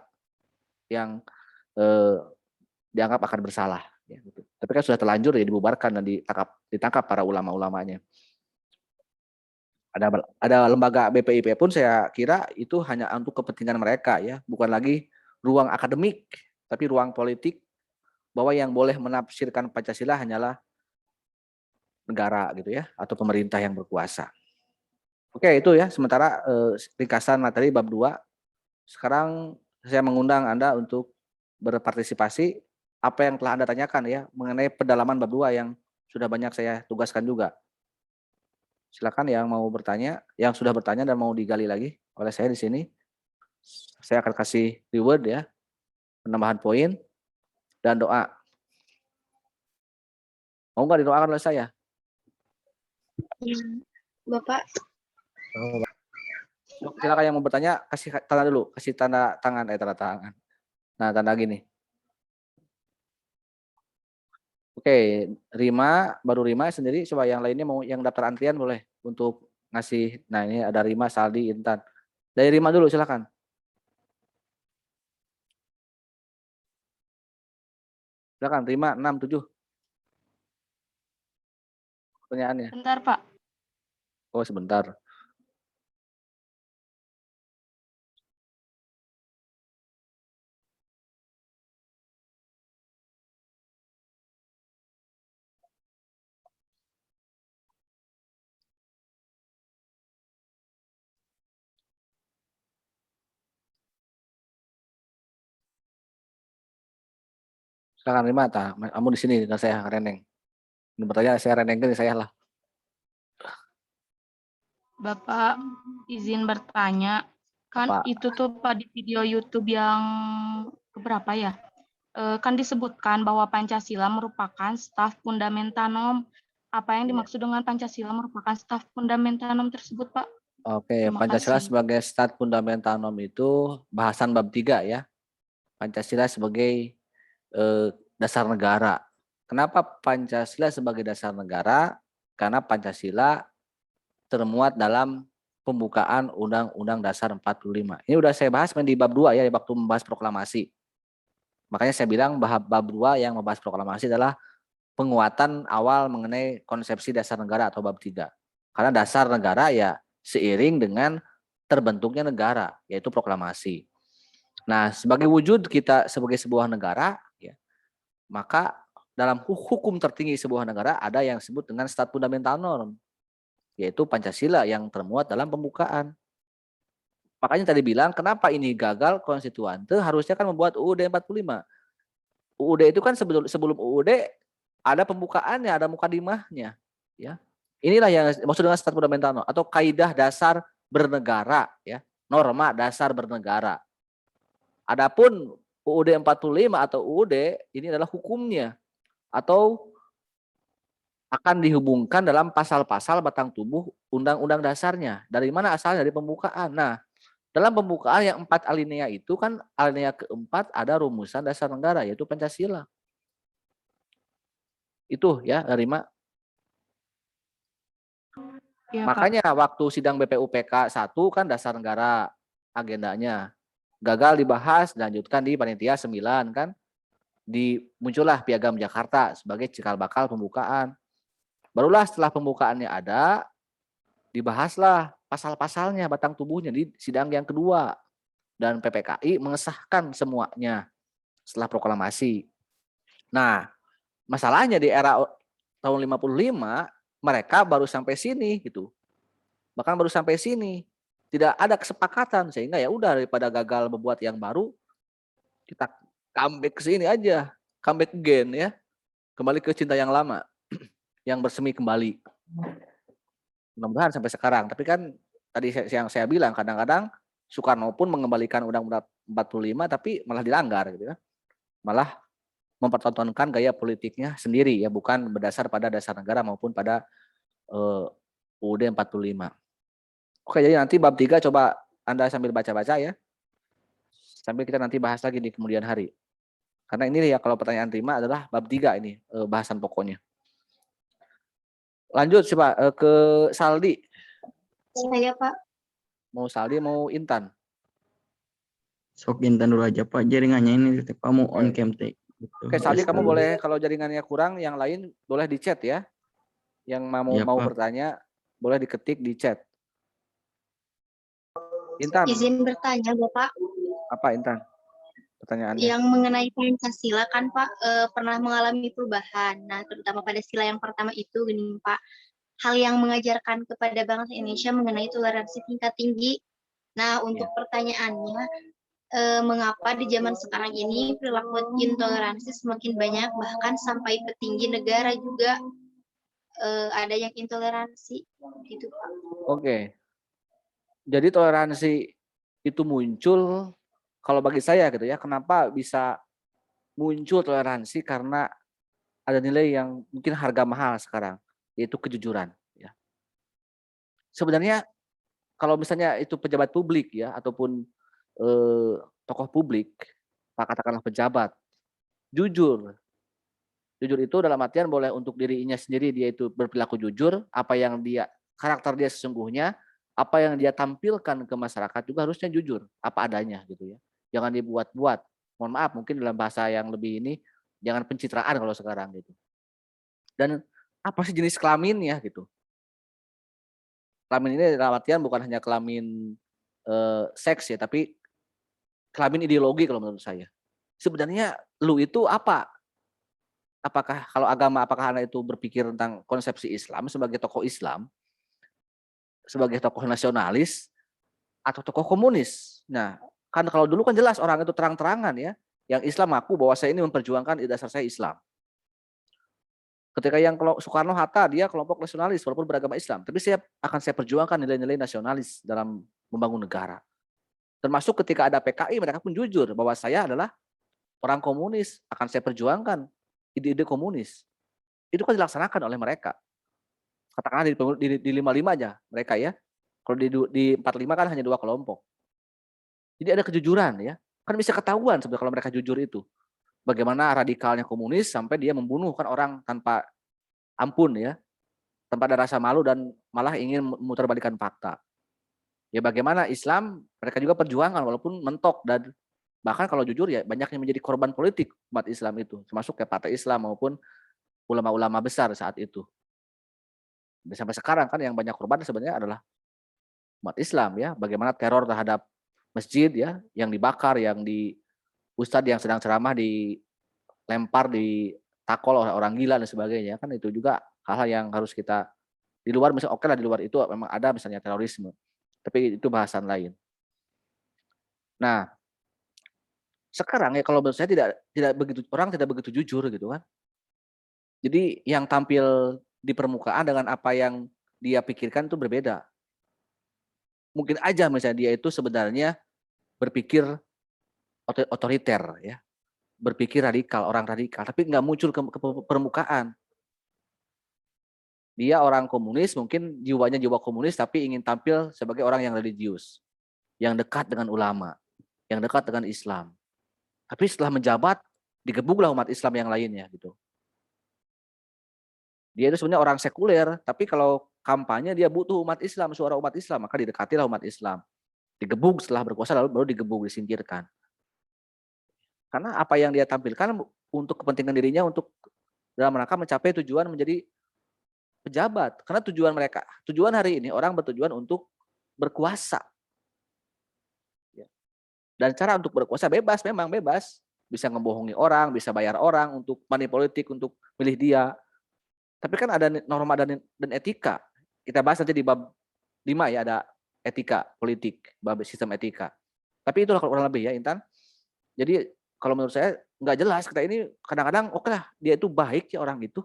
yang dianggap akan bersalah. Ya, gitu. Tapi kan sudah terlanjur ya dibubarkan dan ditangkap para ulama-ulamanya. Ada lembaga BPIP pun saya kira itu hanya untuk kepentingan mereka ya, bukan lagi ruang akademik, tapi ruang politik bahwa yang boleh menafsirkan Pancasila hanyalah negara gitu ya, atau pemerintah yang berkuasa. Oke, itu ya sementara ringkasan materi bab 2. Sekarang saya mengundang Anda untuk berpartisipasi apa yang telah Anda tanyakan ya mengenai pendalaman bab 2 yang sudah banyak saya tugaskan juga. Silakan yang mau bertanya, yang sudah bertanya dan mau digali lagi oleh saya di sini. Saya akan kasih reward ya, penambahan poin dan doa. Mau nggak didoakan oleh saya? Bapak, Silakan yang mau bertanya, kasih tanda dulu, kasih tanda tangan, tanda tangan. Nah, tanda gini. Oke, Rima, baru Rima sendiri, coba yang lainnya mau yang daftar antrian boleh untuk ngasih. Nah, ini ada Rima, Saldi, Intan. Dari Rima dulu silakan. Silakan Rima 67. Pertanyaannya. Bentar, Pak. Oh, sebentar. Silakan Rima, kamu di sini dan saya Reneng. Ini pertanyaan saya Reneng kan saya lah. Bapak izin bertanya, kan Pak. itu tuh Pak di video YouTube yang keberapa ya? Kan disebutkan bahwa Pancasila merupakan staf fundamentanom. Apa yang dimaksud dengan Pancasila merupakan staf fundamentanom tersebut, Pak? Oke, Terima Pancasila kasih. sebagai stat fundamentanom itu bahasan bab 3 ya. Pancasila sebagai dasar negara. Kenapa Pancasila sebagai dasar negara? Karena Pancasila termuat dalam pembukaan Undang-Undang Dasar 45. Ini udah saya bahas di bab 2 ya, waktu membahas proklamasi. Makanya saya bilang bab 2 yang membahas proklamasi adalah penguatan awal mengenai konsepsi dasar negara atau bab 3. Karena dasar negara ya seiring dengan terbentuknya negara, yaitu proklamasi. Nah, sebagai wujud kita sebagai sebuah negara, ya, maka dalam hukum tertinggi sebuah negara ada yang disebut dengan stat fundamental norm, yaitu Pancasila yang termuat dalam pembukaan. Makanya tadi bilang kenapa ini gagal konstituante harusnya kan membuat UUD 45. UUD itu kan sebelum UUD ada pembukaannya, ada mukadimahnya, ya. Inilah yang maksud dengan stat fundamental atau kaidah dasar bernegara, ya. Norma dasar bernegara. Adapun UUD 45 atau UUD ini adalah hukumnya atau akan dihubungkan dalam pasal-pasal batang tubuh undang-undang dasarnya. Dari mana asalnya? Dari pembukaan. Nah, dalam pembukaan yang 4 alinea itu kan alinea keempat ada rumusan dasar negara yaitu Pancasila. Itu ya, Rima. Ya, Makanya waktu sidang BPUPK 1 kan dasar negara agendanya. Gagal dibahas, dilanjutkan di panitia 9 kan. Muncullah Piagam Jakarta sebagai cikal bakal pembukaan. Barulah setelah pembukaannya ada, dibahaslah pasal-pasalnya, batang tubuhnya di sidang yang kedua. Dan PPKI mengesahkan semuanya. setelah proklamasi. Nah, masalahnya di era tahun 55 mereka baru sampai sini gitu. Bahkan baru sampai sini. Tidak ada kesepakatan sehingga ya udah daripada gagal membuat yang baru, kita comeback ke sini aja, comeback again ya. Kembali ke cinta yang lama yang bersemi kembali. Mudah-mudahan sampai sekarang. Tapi kan tadi yang saya bilang kadang-kadang Soekarno pun mengembalikan Undang-Undang 45 tapi malah dilanggar gitu ya. Malah mempertontonkan gaya politiknya sendiri ya, bukan berdasar pada dasar negara maupun pada UUD 45. Oke, jadi nanti bab 3 coba Anda sambil baca-baca ya. Sambil kita nanti bahas lagi di kemudian hari. Karena ini ya kalau pertanyaan terima adalah bab 3 ini bahasan pokoknya. Lanjut coba ke Saldi. Saya, Pak. Mau Saldi mau Intan? Sok Intan dulu aja Pak, jaringannya ini kamu on cam take. Gitu. Oke, Saldi kamu boleh kalau jaringannya kurang, yang lain boleh di chat ya. Yang mau Pak. bertanya boleh diketik di chat. Intan, Izin bertanya, Bapak. apa Intan? Pertanyaannya. Yang mengenai Pancasila kan Pak pernah mengalami perubahan. Nah, terutama pada sila yang pertama itu gini Pak. Hal yang mengajarkan kepada bangsa Indonesia mengenai toleransi tingkat tinggi. Nah, untuk pertanyaannya, mengapa di zaman sekarang ini perilaku intoleransi semakin banyak, bahkan sampai petinggi negara juga ada yang intoleransi, gitu Pak. Oke. Jadi toleransi itu muncul, kalau bagi saya gitu ya, kenapa bisa muncul toleransi? Karena ada nilai yang mungkin harga mahal sekarang, yaitu kejujuran. Ya. Sebenarnya kalau misalnya itu pejabat publik ya, ataupun tokoh publik, katakanlah pejabat, jujur itu dalam artian boleh untuk dirinya sendiri dia itu berperilaku jujur, apa yang dia karakter dia sesungguhnya, apa yang dia tampilkan ke masyarakat juga harusnya jujur, apa adanya gitu ya. Jangan dibuat-buat. Mohon maaf mungkin dalam bahasa yang lebih ini, jangan pencitraan kalau sekarang gitu. Dan apa sih jenis kelaminnya gitu. Kelamin ini dalam artian bukan hanya kelamin seks ya, tapi kelamin ideologi kalau menurut saya. Sebenarnya lu itu apa? Apakah kalau agama, apakah Anda itu berpikir tentang konsepsi Islam sebagai tokoh Islam, sebagai tokoh nasionalis, atau tokoh komunis? Nah, kan kalau dulu kan jelas orang itu terang-terangan ya, yang Islam ngaku bahwa saya ini memperjuangkan dasar saya Islam. Ketika yang Soekarno Hatta dia kelompok nasionalis walaupun beragama Islam, tapi saya perjuangkan nilai-nilai nasionalis dalam membangun negara. Termasuk ketika ada PKI mereka pun jujur bahwa saya adalah orang komunis, akan saya perjuangkan ide-ide komunis. Itu kan dilaksanakan oleh mereka. Katakanlah di 55 aja mereka ya. Kalau di 45 kan hanya 2 kelompok. Jadi ada kejujuran ya. Kan bisa ketahuan sebenarnya kalau mereka jujur itu. Bagaimana radikalnya komunis sampai dia membunuhkan orang tanpa ampun ya. Tanpa ada rasa malu dan malah ingin memutarbalikkan fakta. Ya bagaimana Islam mereka juga perjuangan walaupun mentok dan bahkan kalau jujur ya banyak yang menjadi korban politik umat Islam itu. Termasuk kayak Partai Islam maupun ulama-ulama besar saat itu. Dan sampai sekarang kan yang banyak korban sebenarnya adalah umat Islam ya. Bagaimana teror terhadap masjid ya yang dibakar, yang di ustadz yang sedang ceramah dilempar, ditakol oleh orang gila dan sebagainya. Kan itu juga hal-hal yang harus kita di luar misalnya oke lah di luar itu memang ada misalnya terorisme. Tapi itu bahasan lain. Nah, sekarang ya kalau menurut saya tidak begitu jujur gitu kan. Jadi yang tampil di permukaan dengan apa yang dia pikirkan itu berbeda. Mungkin aja misalnya dia itu sebenarnya berpikir otoriter ya, berpikir radikal, orang radikal, tapi nggak muncul ke permukaan. Dia orang komunis, mungkin jiwanya jiwa komunis, tapi ingin tampil sebagai orang yang religius, yang dekat dengan ulama, yang dekat dengan Islam. Tapi setelah menjabat, digebuglah umat Islam yang lainnya gitu. Dia itu sebenarnya orang sekuler, tapi kalau kampanye dia butuh umat Islam, suara umat Islam, maka didekatilah umat Islam. Digebug setelah berkuasa lalu baru digebug, disingkirkan. Karena apa yang dia tampilkan untuk kepentingan dirinya, untuk dalam rangka mencapai tujuan menjadi pejabat. Karena tujuan hari ini orang bertujuan untuk berkuasa. Dan cara untuk berkuasa bebas, memang bebas. bisa ngebohongi orang, bisa bayar orang untuk money politik untuk milih dia. Tapi kan ada norma dan etika. Kita bahas nanti di bab 5 ya, ada etika politik, bab sistem etika. Tapi itulah kurang lebih ya Intan. Jadi kalau menurut saya nggak jelas kita ini kadang-kadang oke lah dia itu baik ya orang itu.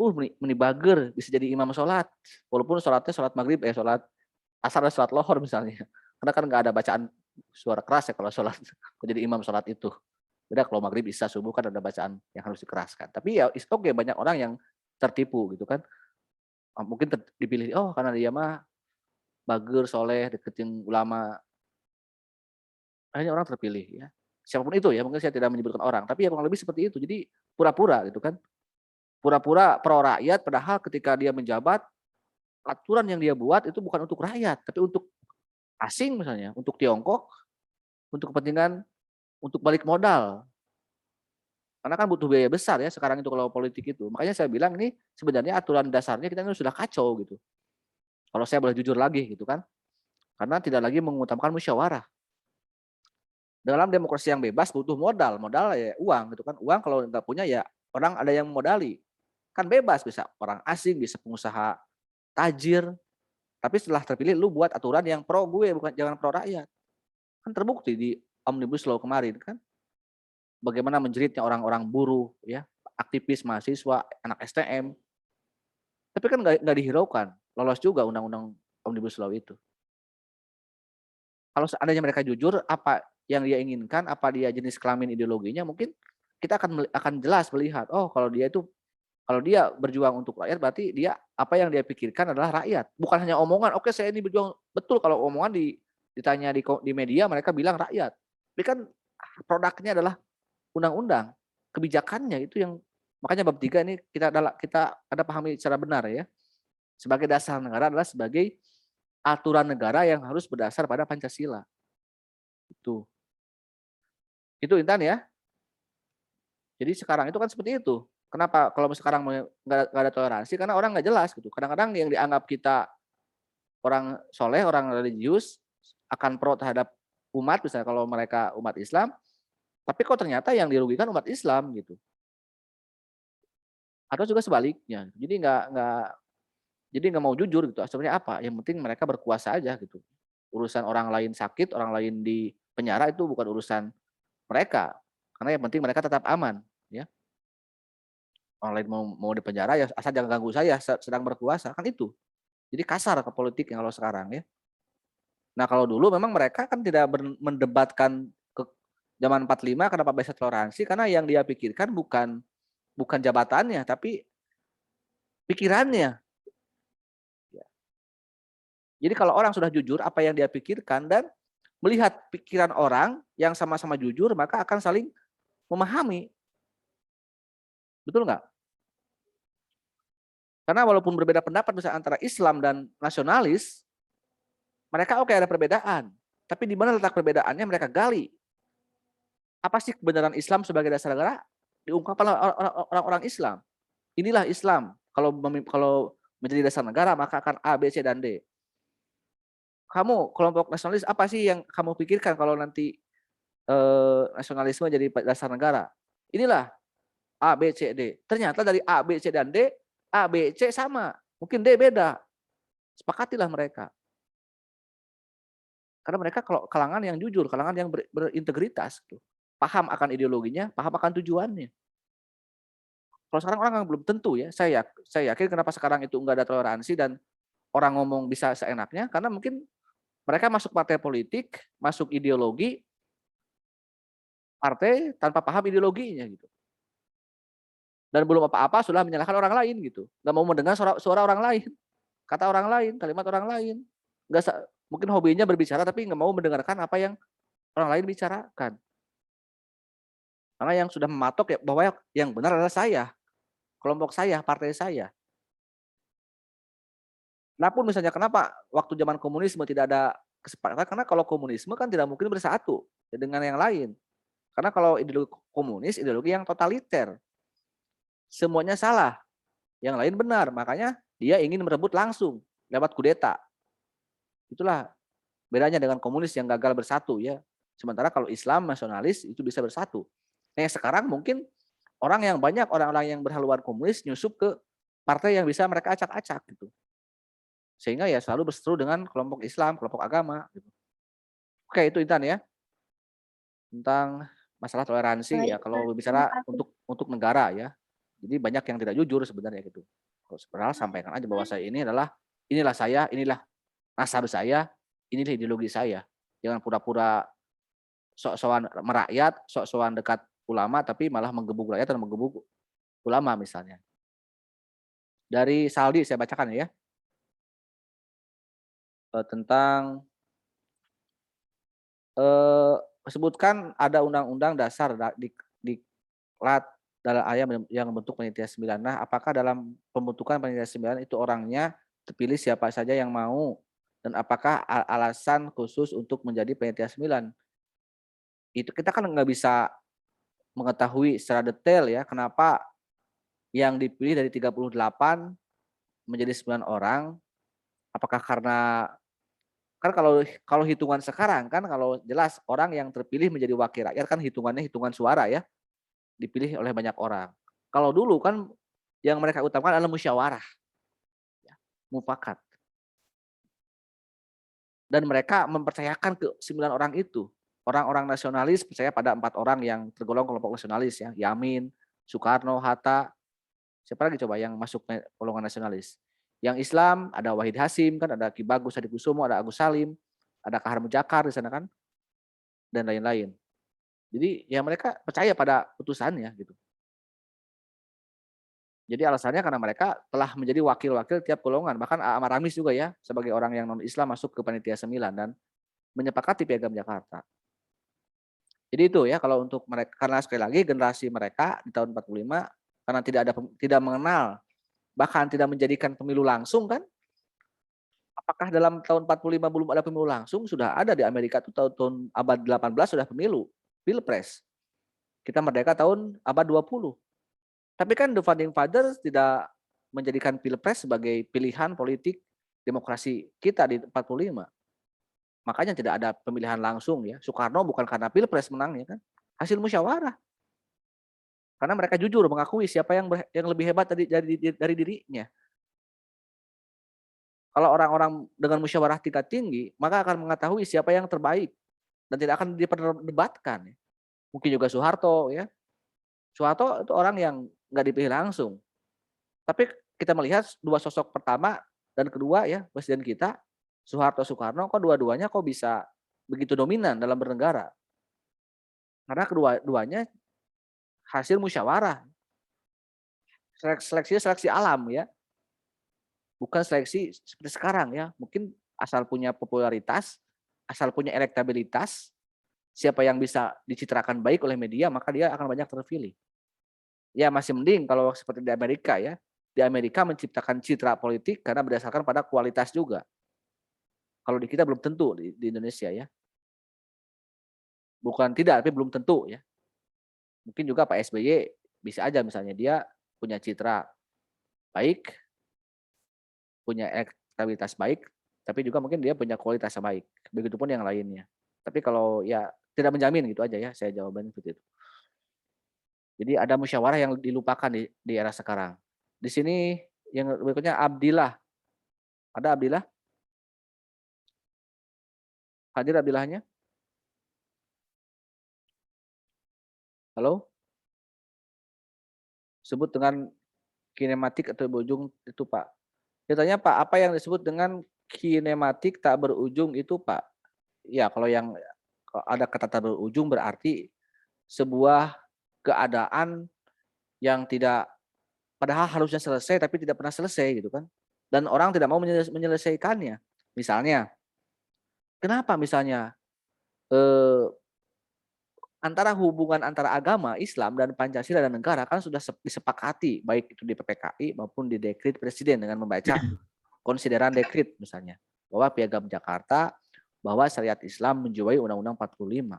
Meni bager bisa jadi imam sholat. Walaupun sholatnya sholat maghrib sholat asar dan sholat lohor misalnya. Karena kan nggak ada bacaan suara keras ya kalau sholat jadi imam sholat itu. Beda kalau maghrib isya subuh kan ada bacaan yang harus dikeraskan. Tapi ya oke banyak orang yang tertipu gitu kan. Mungkin dipilih karena dia mah bager soleh deketin ulama. Akhirnya orang terpilih ya. Siapapun itu ya, mungkin saya tidak menyebutkan orang, tapi ya kurang lebih seperti itu. Jadi pura-pura gitu kan. Pura-pura pro rakyat padahal ketika dia menjabat aturan yang dia buat itu bukan untuk rakyat, tapi untuk asing misalnya, untuk Tiongkok, untuk kepentingan untuk balik modal. Karena kan butuh biaya besar ya sekarang itu kalau politik itu. Makanya saya bilang ini sebenarnya aturan dasarnya kita ini sudah kacau gitu. Kalau saya boleh jujur lagi gitu kan. Karena tidak lagi mengutamakan musyawarah. Dalam demokrasi yang bebas butuh modal ya uang gitu kan. Uang kalau nggak punya ya orang ada yang modali. Kan bebas, bisa orang asing, bisa pengusaha tajir. Tapi setelah terpilih lu buat aturan yang pro gue, bukan jangan pro rakyat. Kan terbukti di Omnibus Law kemarin kan. Bagaimana menjeritnya orang-orang buruh ya, aktivis mahasiswa, anak STM. Tapi kan nggak dihiraukan, lolos juga undang-undang Omnibus Law itu. Kalau seandainya mereka jujur apa yang dia inginkan, apa dia jenis kelamin ideologinya, mungkin kita akan jelas melihat, kalau dia berjuang untuk rakyat, berarti dia apa yang dia pikirkan adalah rakyat. Bukan hanya omongan, oke saya ini berjuang, betul kalau omongan ditanya di media mereka bilang rakyat. Tapi kan produknya adalah undang-undang, kebijakannya itu yang makanya bab 3 ini kita ada pahami secara benar ya. Sebagai dasar negara adalah sebagai aturan negara yang harus berdasar pada Pancasila. Itu Intan ya. Jadi sekarang itu kan seperti itu. Kenapa kalau sekarang nggak ada toleransi? Karena orang nggak jelas gitu. Kadang-kadang yang dianggap kita orang soleh, orang religius, akan pro terhadap umat, misalnya kalau mereka umat Islam, tapi kok ternyata yang dirugikan umat Islam gitu. Atau juga sebaliknya. Jadi nggak mau jujur gitu. Sebenarnya apa? Yang penting mereka berkuasa aja gitu. Urusan orang lain sakit, orang lain di penjara itu bukan urusan mereka. Karena yang penting mereka tetap aman, ya. Orang lain mau di penjara ya asal jangan ganggu saya sedang berkuasa, kan itu. Jadi kasar ke politik yang kalau sekarang ya. Nah, kalau dulu memang mereka kan tidak mendebatkan ke zaman 45 kenapa bisa toleransi, karena yang dia pikirkan bukan jabatannya tapi pikirannya. Jadi kalau orang sudah jujur apa yang dia pikirkan dan melihat pikiran orang yang sama-sama jujur, maka akan saling memahami. Betul nggak? Karena walaupun berbeda pendapat misalnya antara Islam dan nasionalis, mereka oke ada perbedaan. Tapi di mana letak perbedaannya mereka gali. Apa sih kebenaran Islam sebagai dasar negara? Diungkapkan oleh orang-orang Islam. Inilah Islam. Kalau menjadi dasar negara maka akan A, B, C, dan D. Kamu kelompok nasionalis apa sih yang kamu pikirkan kalau nanti nasionalisme jadi dasar negara? Inilah A, B, C, D. Ternyata dari A, B, C, dan D, A, B, C sama. Mungkin D beda. Sepakatilah mereka. Karena mereka kalau kalangan yang jujur, kalangan yang berintegritas. Paham akan ideologinya, paham akan tujuannya. Kalau sekarang orang belum tentu ya. Saya yakin kenapa sekarang itu enggak ada toleransi dan orang ngomong bisa seenaknya. Karena mungkin mereka masuk partai politik, masuk ideologi, partai tanpa paham ideologinya gitu. Dan belum apa-apa sudah menyalahkan orang lain gitu. Nggak mau mendengar suara orang lain, kata orang lain, kalimat orang lain. Mungkin hobinya berbicara tapi nggak mau mendengarkan apa yang orang lain bicarakan. Karena yang sudah mematok ya bahwa yang benar adalah saya, kelompok saya, partai saya. Nah pun misalnya kenapa waktu zaman komunisme tidak ada kesepakatan, karena kalau komunisme kan tidak mungkin bersatu dengan yang lain. Karena kalau ideologi komunis, ideologi yang totaliter. Semuanya salah, yang lain benar. Makanya dia ingin merebut langsung lewat kudeta. Itulah bedanya dengan komunis yang gagal bersatu ya. Sementara kalau Islam nasionalis itu bisa bersatu. Sekarang mungkin orang-orang yang berhaluan komunis nyusup ke partai yang bisa mereka acak-acak gitu. Sehingga ya selalu berseteru dengan kelompok Islam, kelompok agama gitu. Oke, itu Intan ya. Tentang masalah toleransi ya Baik, kalau Pak. Terima berbicara kasih. untuk negara ya. Jadi banyak yang tidak jujur sebenarnya gitu. Padahal sampaikan aja bahwa saya inilah saya, inilah nasab saya, inilah ideologi saya. Jangan pura-pura sok-sokan merakyat, sok-sokan dekat ulama tapi malah menggebuk rakyat dan menggebuk ulama misalnya. Dari Saldi saya bacakan ya. Tentang sebutkan ada undang-undang dasar di lat dalam ayat yang membentuk panitia 9. Nah, apakah dalam pembentukan panitia 9 itu orangnya terpilih siapa saja yang mau dan apakah alasan khusus untuk menjadi panitia 9? Itu kita kan nggak bisa mengetahui secara detail ya kenapa yang dipilih dari 38 menjadi 9 orang. Apakah karena kan kalau hitungan sekarang kan kalau jelas orang yang terpilih menjadi wakil rakyat kan hitungannya hitungan suara ya, dipilih oleh banyak orang. Kalau dulu kan yang mereka utamakan adalah musyawarah, ya, mufakat. Dan mereka mempercayakan ke 9 orang itu. Orang-orang nasionalis percaya pada 4 orang yang tergolong kelompok nasionalis ya, Yamin, Soekarno, Hatta, siapa lagi coba yang masuk golongan nasionalis? Yang Islam ada Wahid Hasim kan, ada Ki Bagus Hadikusumo, ada Agus Salim, ada Kahar Mujakar di sana kan, dan lain-lain. Jadi ya mereka percaya pada putusannya gitu. Jadi alasannya karena mereka telah menjadi wakil-wakil tiap golongan. Bahkan Ahmad Ramis juga ya sebagai orang yang non-Islam masuk ke panitia 9 dan menyepakati Piagam Jakarta. Jadi itu ya kalau untuk mereka, karena sekali lagi generasi mereka di tahun 45 karena tidak mengenal bahkan tidak menjadikan pemilu langsung kan. Apakah dalam tahun 45 belum ada pemilu langsung? Sudah ada di Amerika tuh tahun abad 18 sudah pemilu, Pilpres. Kita merdeka tahun abad 20. Tapi kan the founding fathers tidak menjadikan Pilpres sebagai pilihan politik demokrasi kita di 45. Makanya tidak ada pemilihan langsung ya. Soekarno bukan karena Pilpres menangnya kan, hasil musyawarah. Karena mereka jujur mengakui siapa yang lebih hebat dari dirinya. Kalau orang-orang dengan musyawarah tingkat tinggi, maka akan mengetahui siapa yang terbaik dan tidak akan diperdebatkan. Mungkin juga Soeharto ya. Soeharto itu orang yang nggak dipilih langsung. Tapi kita melihat dua sosok pertama dan kedua ya presiden kita Soeharto Soekarno kok dua-duanya kok bisa begitu dominan dalam bernegara. Karena kedua-duanya hasil musyawarah. Seleksi alam ya. Bukan seleksi seperti sekarang ya. Mungkin asal punya popularitas, asal punya elektabilitas, siapa yang bisa dicitrakan baik oleh media, maka dia akan banyak terpilih. Ya masih mending kalau seperti di Amerika ya. Di Amerika menciptakan citra politik karena berdasarkan pada kualitas juga. Kalau di kita belum tentu di Indonesia ya. Bukan tidak, tapi belum tentu ya. Mungkin juga Pak SBY bisa aja misalnya dia punya citra baik, punya elektabilitas baik, tapi juga mungkin dia punya kualitas yang baik. Begitupun yang lainnya. Tapi kalau ya tidak menjamin gitu aja ya, saya jawabannya seperti itu. Jadi ada musyawarah yang dilupakan di era sekarang. Di sini yang berikutnya Abdillah. Ada Abdillah? Hadir Abdillahnya? Halo? Sebut dengan kinematik atau berujung itu Pak. Dia tanya Pak, apa yang disebut dengan kinematik tak berujung itu Pak? Ya kalau yang ada kata tak berujung berarti sebuah keadaan yang tidak padahal harusnya selesai tapi tidak pernah selesai gitu kan. Dan orang tidak mau menyelesaikannya. Misalnya, kenapa misalnya antara hubungan antara agama Islam dan Pancasila dan negara kan sudah disepakati baik itu di PPKI maupun di dekret presiden dengan membaca konsideran dekret misalnya bahwa Piagam Jakarta bahwa syariat Islam menjiwai Undang-Undang 45.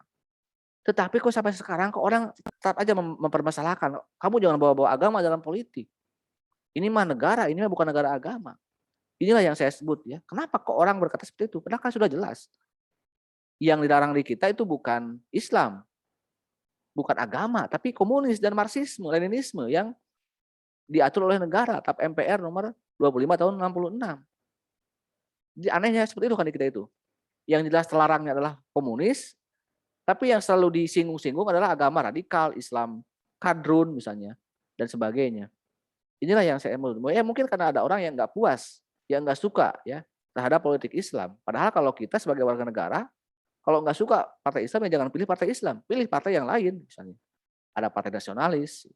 Tetapi kok sampai sekarang kok orang tetap aja mempermasalahkan, kamu jangan bawa-bawa agama dalam politik. Ini mah negara, ini mah bukan negara agama. Inilah yang saya sebut ya. Kenapa kok orang berkata seperti itu? Padahal kan sudah jelas. Yang dilarang di kita itu bukan Islam. bukan agama, tapi komunis dan marxisme, leninisme yang diatur oleh negara, TAP MPR nomor 25 tahun 66. Jadi anehnya seperti itu kan di kita itu. Yang jelas terlarangnya adalah komunis, tapi yang selalu disinggung-singgung adalah agama radikal, Islam kadrun misalnya, dan sebagainya. Inilah yang saya menurut, ya mungkin karena ada orang yang nggak puas, yang nggak suka ya terhadap politik Islam. Padahal kalau kita sebagai warga negara, kalau nggak suka partai Islam ya jangan pilih partai Islam, pilih partai yang lain misalnya. Ada partai nasionalis.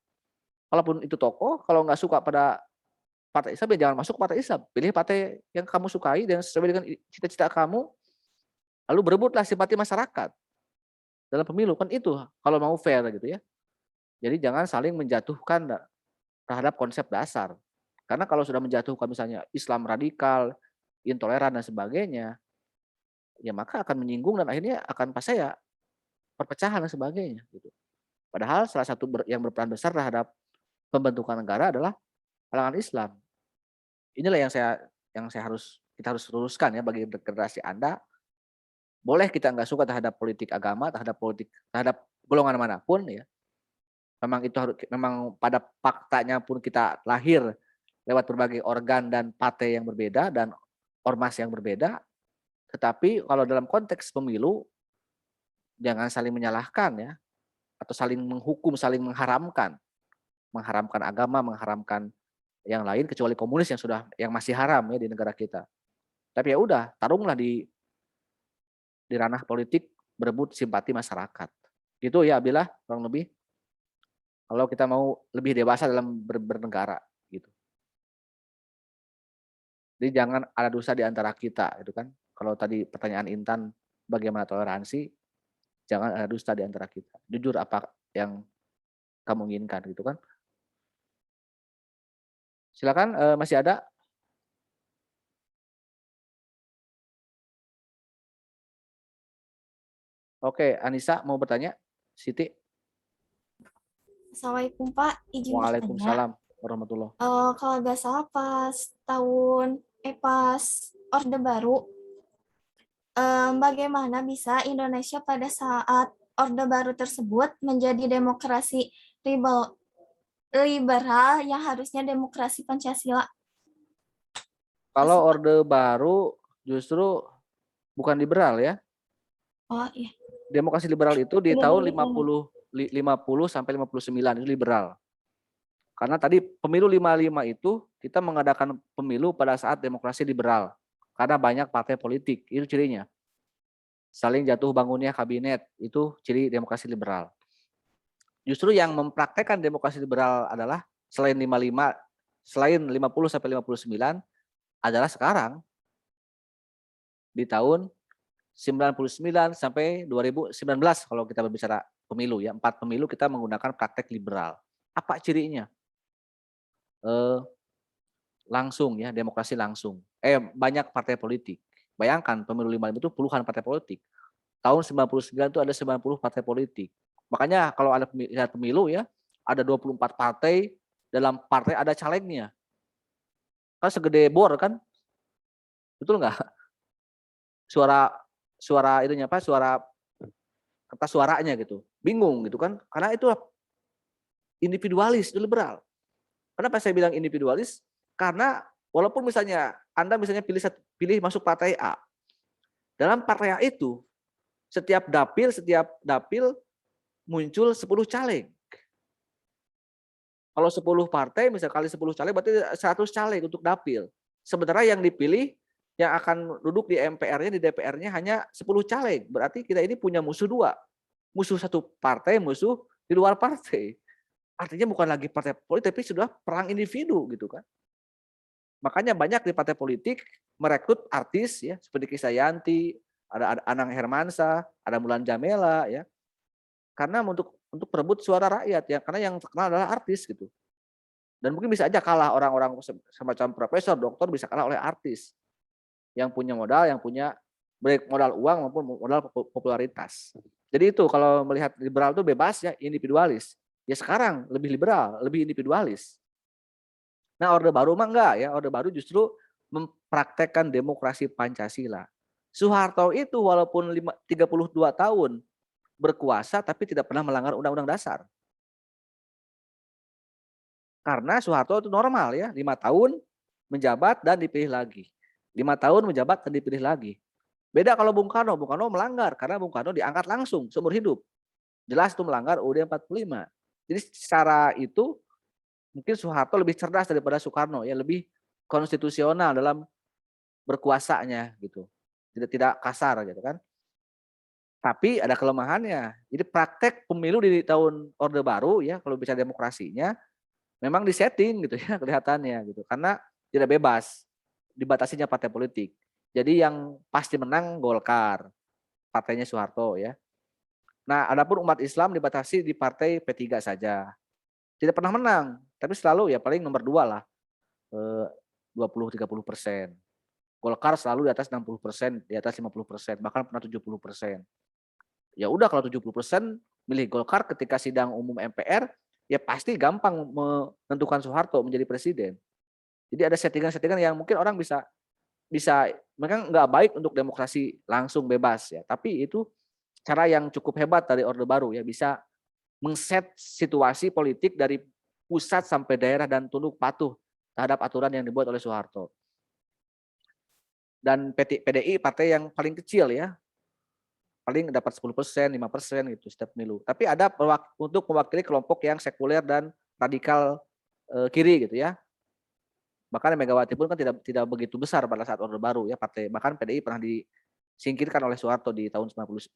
Kalaupun itu tokoh, kalau nggak suka pada partai Islam ya jangan masuk ke partai Islam, pilih partai yang kamu sukai dan sesuai dengan cita-cita kamu, lalu berebutlah simpati masyarakat dalam pemilu, kan itu kalau mau fair gitu ya. Jadi jangan saling menjatuhkan terhadap konsep dasar. Karena kalau sudah menjatuhkan misalnya Islam radikal, intoleran dan sebagainya, ya maka akan menyinggung dan akhirnya akan pas saya perpecahan dan sebagainya gitu. Padahal salah satu yang berperan besar terhadap pembentukan negara adalah kalangan Islam. Inilah yang kita harus luruskan ya bagi generasi Anda. Boleh kita nggak suka terhadap politik agama, terhadap golongan manapun ya. Memang pada faktanya pun kita lahir lewat berbagai organ dan partai yang berbeda dan ormas yang berbeda. Tetapi kalau dalam konteks pemilu jangan saling menyalahkan ya, atau saling menghukum, saling mengharamkan agama, mengharamkan yang lain kecuali komunis yang masih haram ya di negara kita. Tapi ya udah, tarunglah di ranah politik berebut simpati masyarakat. Gitu ya Abdillah, kurang lebih. Kalau kita mau lebih dewasa dalam bernegara gitu. Jadi jangan ada dosa di antara kita gitu kan. Kalau tadi pertanyaan Intan bagaimana toleransi, jangan ada dusta di antara kita. Jujur apa yang kamu inginkan gitu kan. Silakan masih ada? Oke, Anissa mau bertanya? Siti? Assalamualaikum Pak, izin bertanya. Waalaikumsalam warahmatullahi. Kalau nggak salah pas Orde Baru, bagaimana bisa Indonesia pada saat Orde Baru tersebut menjadi demokrasi liberal yang harusnya demokrasi Pancasila? Kalau Orde Baru justru bukan liberal ya. Oh iya. Demokrasi liberal itu di tahun 50 sampai 59 itu liberal. Karena tadi pemilu 55 itu kita mengadakan pemilu pada saat demokrasi liberal. Karena banyak partai politik, itu cirinya. Saling jatuh bangunnya kabinet, itu ciri demokrasi liberal. Justru yang mempraktekkan demokrasi liberal adalah selain 50 sampai 59 adalah sekarang di tahun 99 sampai 2019 kalau kita berbicara pemilu ya, 4 pemilu kita menggunakan praktek liberal. Apa cirinya? Langsung ya, demokrasi langsung. Banyak partai politik. Bayangkan pemilu 55 itu puluhan partai politik. Tahun 99 itu ada 90 partai politik. Makanya kalau ada pemilu ya, ada 24 partai, dalam partai ada calegnya. Kan segede bor kan? Betul nggak? Suara itunya apa? Suara kertas suaranya gitu. Bingung gitu kan? Karena itu individualis, itu liberal. Kenapa saya bilang individualis? Karena walaupun misalnya Anda pilih masuk partai A. Dalam partai A itu setiap dapil muncul 10 caleg. Kalau 10 partai misal kali 10 caleg berarti 100 caleg untuk dapil. Sementara yang dipilih yang akan duduk di MPR-nya, di DPR-nya hanya 10 caleg. Berarti kita ini punya musuh 2. Musuh satu partai, musuh di luar partai. Artinya bukan lagi partai politik, tapi sudah perang individu gitu kan. Makanya banyak di partai politik merekrut artis ya, seperti Krisdayanti, ada Anang Hermansyah, ada Mulan Jamela ya. Karena untuk perebut suara rakyat ya, karena yang terkenal adalah artis gitu. Dan mungkin bisa aja kalah orang-orang semacam profesor, doktor bisa kalah oleh artis. Yang punya modal, yang punya baik modal uang maupun modal popularitas. Jadi itu kalau melihat liberal itu bebas ya, individualis. Ya sekarang lebih liberal, lebih individualis. Nah Orde Baru mah enggak ya, Orde Baru justru mempraktekkan demokrasi Pancasila. Soeharto itu walaupun 32 tahun berkuasa tapi tidak pernah melanggar undang-undang dasar. Karena Soeharto itu normal ya, 5 tahun menjabat dan dipilih lagi. 5 tahun menjabat dan dipilih lagi. Beda kalau Bung Karno melanggar karena Bung Karno diangkat langsung seumur hidup. Jelas itu melanggar UUD 45. Jadi secara itu mungkin Soeharto lebih cerdas daripada Soekarno ya, lebih konstitusional dalam berkuasanya gitu. Tidak kasar gitu kan. Tapi ada kelemahannya. Jadi praktek pemilu di tahun Orde Baru ya, kalau bicara demokrasinya memang disetting gitu ya kelihatannya gitu. Karena tidak bebas, dibatasinya partai politik. Jadi yang pasti menang Golkar, partainya Soeharto ya. Nah, adapun umat Islam dibatasi di partai P3 saja. Tidak pernah menang, tapi selalu ya paling nomor 2 lah. 20-30%. Golkar selalu di atas 60%, di atas 50%, bahkan pernah 70%. Ya udah kalau 70% milih Golkar ketika sidang umum MPR, ya pasti gampang menentukan Soeharto menjadi presiden. Jadi ada settingan-settingan yang mungkin orang bisa mereka nggak baik untuk demokrasi langsung bebas ya, tapi itu cara yang cukup hebat dari Orde Baru ya, bisa mengset situasi politik dari pusat sampai daerah dan tunduk patuh terhadap aturan yang dibuat oleh Soeharto. Dan PDI partai yang paling kecil ya, paling dapat 10%, 5% gitu setiap pemilu. Tapi ada untuk mewakili kelompok yang sekuler dan radikal kiri gitu ya. Bahkan Megawati pun kan tidak begitu besar pada saat Orde Baru ya partai. Bahkan PDI pernah disingkirkan oleh Soeharto di tahun 96.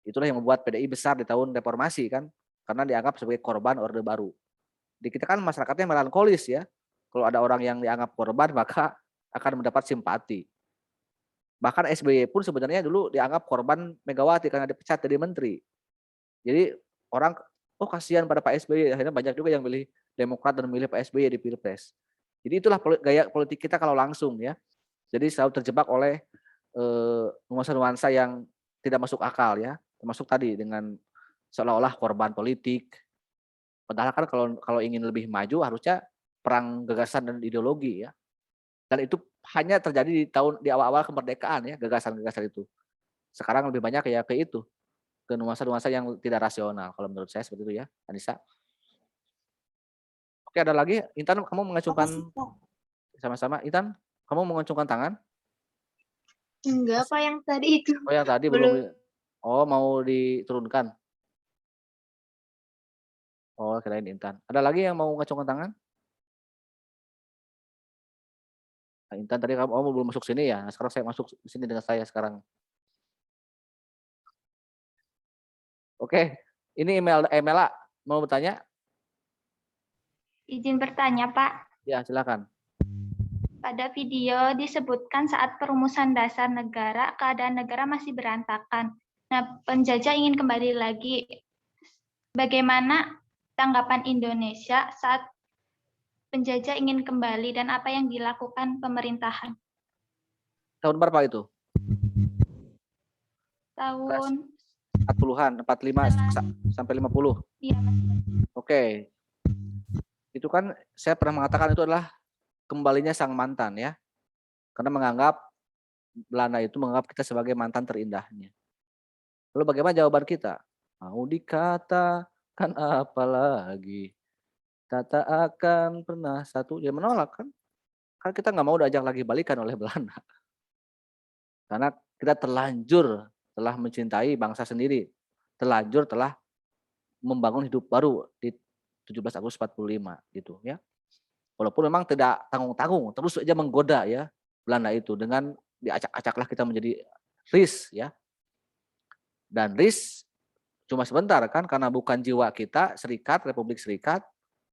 Itulah yang membuat PDI besar di tahun reformasi kan, karena dianggap sebagai korban Orde Baru. Di kita kan masyarakatnya melankolis ya. Kalau ada orang yang dianggap korban maka akan mendapat simpati. Bahkan SBY pun sebenarnya dulu dianggap korban Megawati karena dipecat dari menteri. Jadi orang, oh kasihan pada Pak SBY, akhirnya banyak juga yang milih Demokrat dan milih Pak SBY di Pilpres. Jadi itulah gaya politik kita kalau langsung ya. Jadi selalu terjebak oleh nuansa-nuansa yang tidak masuk akal ya. Termasuk tadi dengan seolah-olah korban politik. Padahal kan kalau ingin lebih maju harusnya perang gagasan dan ideologi ya. Dan itu hanya terjadi di awal-awal kemerdekaan ya, gagasan-gagasan itu. Sekarang lebih banyak ya ke itu, ke nuansa-nuansa yang tidak rasional. Kalau menurut saya seperti itu ya, Anissa. Oke, ada lagi. Intan, kamu mengacungkan sama-sama. Intan, kamu mengacungkan tangan? Enggak, Pak, yang tadi itu. Oh, yang tadi belum. Oh, mau diturunkan. Oh, kirain Intan. Ada lagi yang mau mengacungkan tangan? Nah, Intan tadi kamu belum masuk sini ya. Nah, sekarang saya masuk di sini dengan saya sekarang. Oke, ini Emela mau bertanya? Izin bertanya, Pak. Ya, silakan. Pada video disebutkan saat perumusan dasar negara, keadaan negara masih berantakan. Nah, penjajah ingin kembali lagi. Bagaimana tanggapan Indonesia saat penjajah ingin kembali dan apa yang dilakukan pemerintahan? Tahun berapa itu? Tahun 40-an, 45 sampai 50. Iya, Mas. Oke. Itu kan saya pernah mengatakan itu adalah kembalinya sang mantan ya. Karena Belanda itu menganggap kita sebagai mantan terindahnya. Lalu bagaimana jawaban kita? Mau dikatakan apa lagi? Tak akan pernah satu. Dia menolak kan? Kan kita nggak mau diajak lagi balikan oleh Belanda. Karena kita telah mencintai bangsa sendiri. Telah membangun hidup baru di 17 Agustus 45 gitu ya. Walaupun memang tidak tanggung-tanggung, terus saja menggoda ya Belanda itu dengan diacak-acaklah kita menjadi RIS ya. Dan RIS cuma sebentar kan karena bukan jiwa kita Republik Serikat,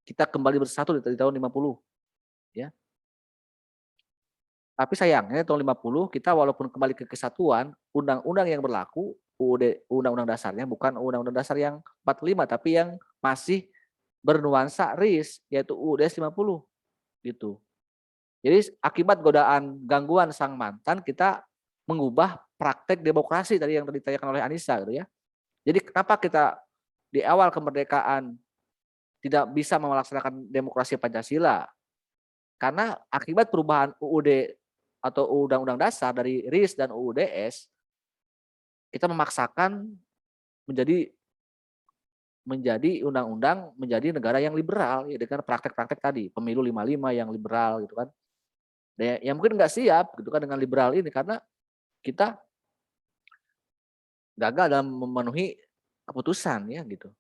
kita kembali bersatu di tahun 50 ya. Tapi sayangnya tahun 50 kita walaupun kembali ke kesatuan, undang-undang yang berlaku UUD, undang-undang dasarnya bukan undang-undang dasar yang 45 tapi yang masih bernuansa RIS yaitu UUD 50 gitu. Jadi akibat godaan gangguan sang mantan kita mengubah praktek demokrasi tadi yang ditanyakan oleh Anissa gitu ya. Jadi kenapa kita di awal kemerdekaan tidak bisa melaksanakan demokrasi Pancasila? Karena akibat perubahan UUD atau Undang-Undang Dasar dari RIS dan UUDS, kita memaksakan menjadi undang-undang menjadi negara yang liberal ya, dengan praktek-praktek tadi pemilu 55 yang liberal gitu kan. Yang mungkin nggak siap gitu kan dengan liberal ini karena kita gagal dalam memenuhi keputusan ya gitu.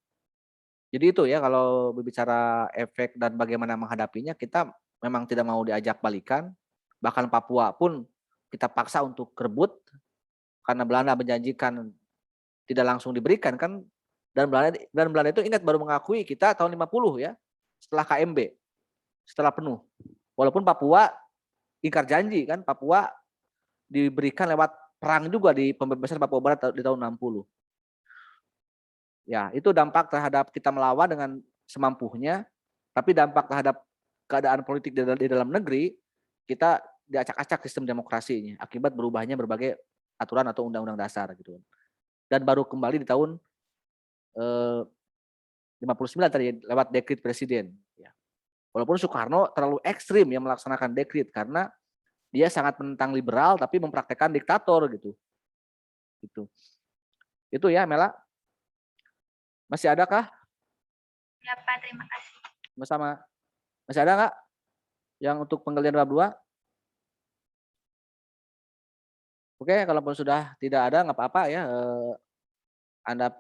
Jadi itu ya kalau berbicara efek dan bagaimana menghadapinya, kita memang tidak mau diajak balikan, bahkan Papua pun kita paksa untuk rebut karena Belanda menjanjikan tidak langsung diberikan kan, dan Belanda itu ingat baru mengakui kita tahun 50 ya, setelah KMB, setelah penuh. Walaupun Papua ingkar janji kan, Papua diberikan lewat perang juga di pembebasan Papua Barat di tahun 60. Ya, itu dampak terhadap kita melawan dengan semampunya, tapi dampak terhadap keadaan politik di dalam negeri, kita diacak-acak sistem demokrasinya akibat berubahnya berbagai aturan atau undang-undang dasar gitu. Dan baru kembali di tahun 59 tadi lewat dekret presiden. Ya. Walaupun Soekarno terlalu ekstrim yang melaksanakan dekret karena dia sangat menentang liberal tapi mempraktekkan diktator gitu. Itu ya Mela. Masih ada kah? Ya Pak, terima kasih. Sama. Masih ada nggak yang untuk penggalian bab 2? Oke, kalaupun sudah tidak ada nggak apa-apa ya. Anda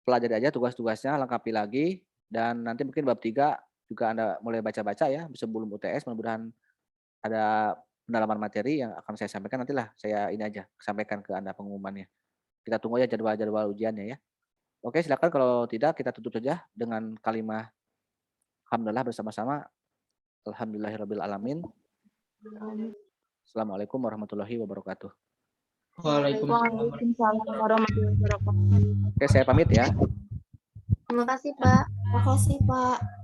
pelajari aja tugas-tugasnya, lengkapi lagi. Dan nanti mungkin bab 3 juga Anda mulai baca-baca ya sebelum UTS. Mudah-mudahan ada pendalaman materi yang akan saya sampaikan. Nantilah saya ini aja sampaikan ke Anda pengumumannya. Kita tunggu ya jadwal-jadwal ujiannya ya. Oke, silakan kalau tidak kita tutup saja dengan kalimat alhamdulillah bersama-sama. Alhamdulillahirabbil alamin. Assalamualaikum warahmatullahi wabarakatuh. Waalaikumsalam warahmatullahi wabarakatuh. Oke, saya pamit ya. Terima kasih, Pak. Terima kasih, Pak.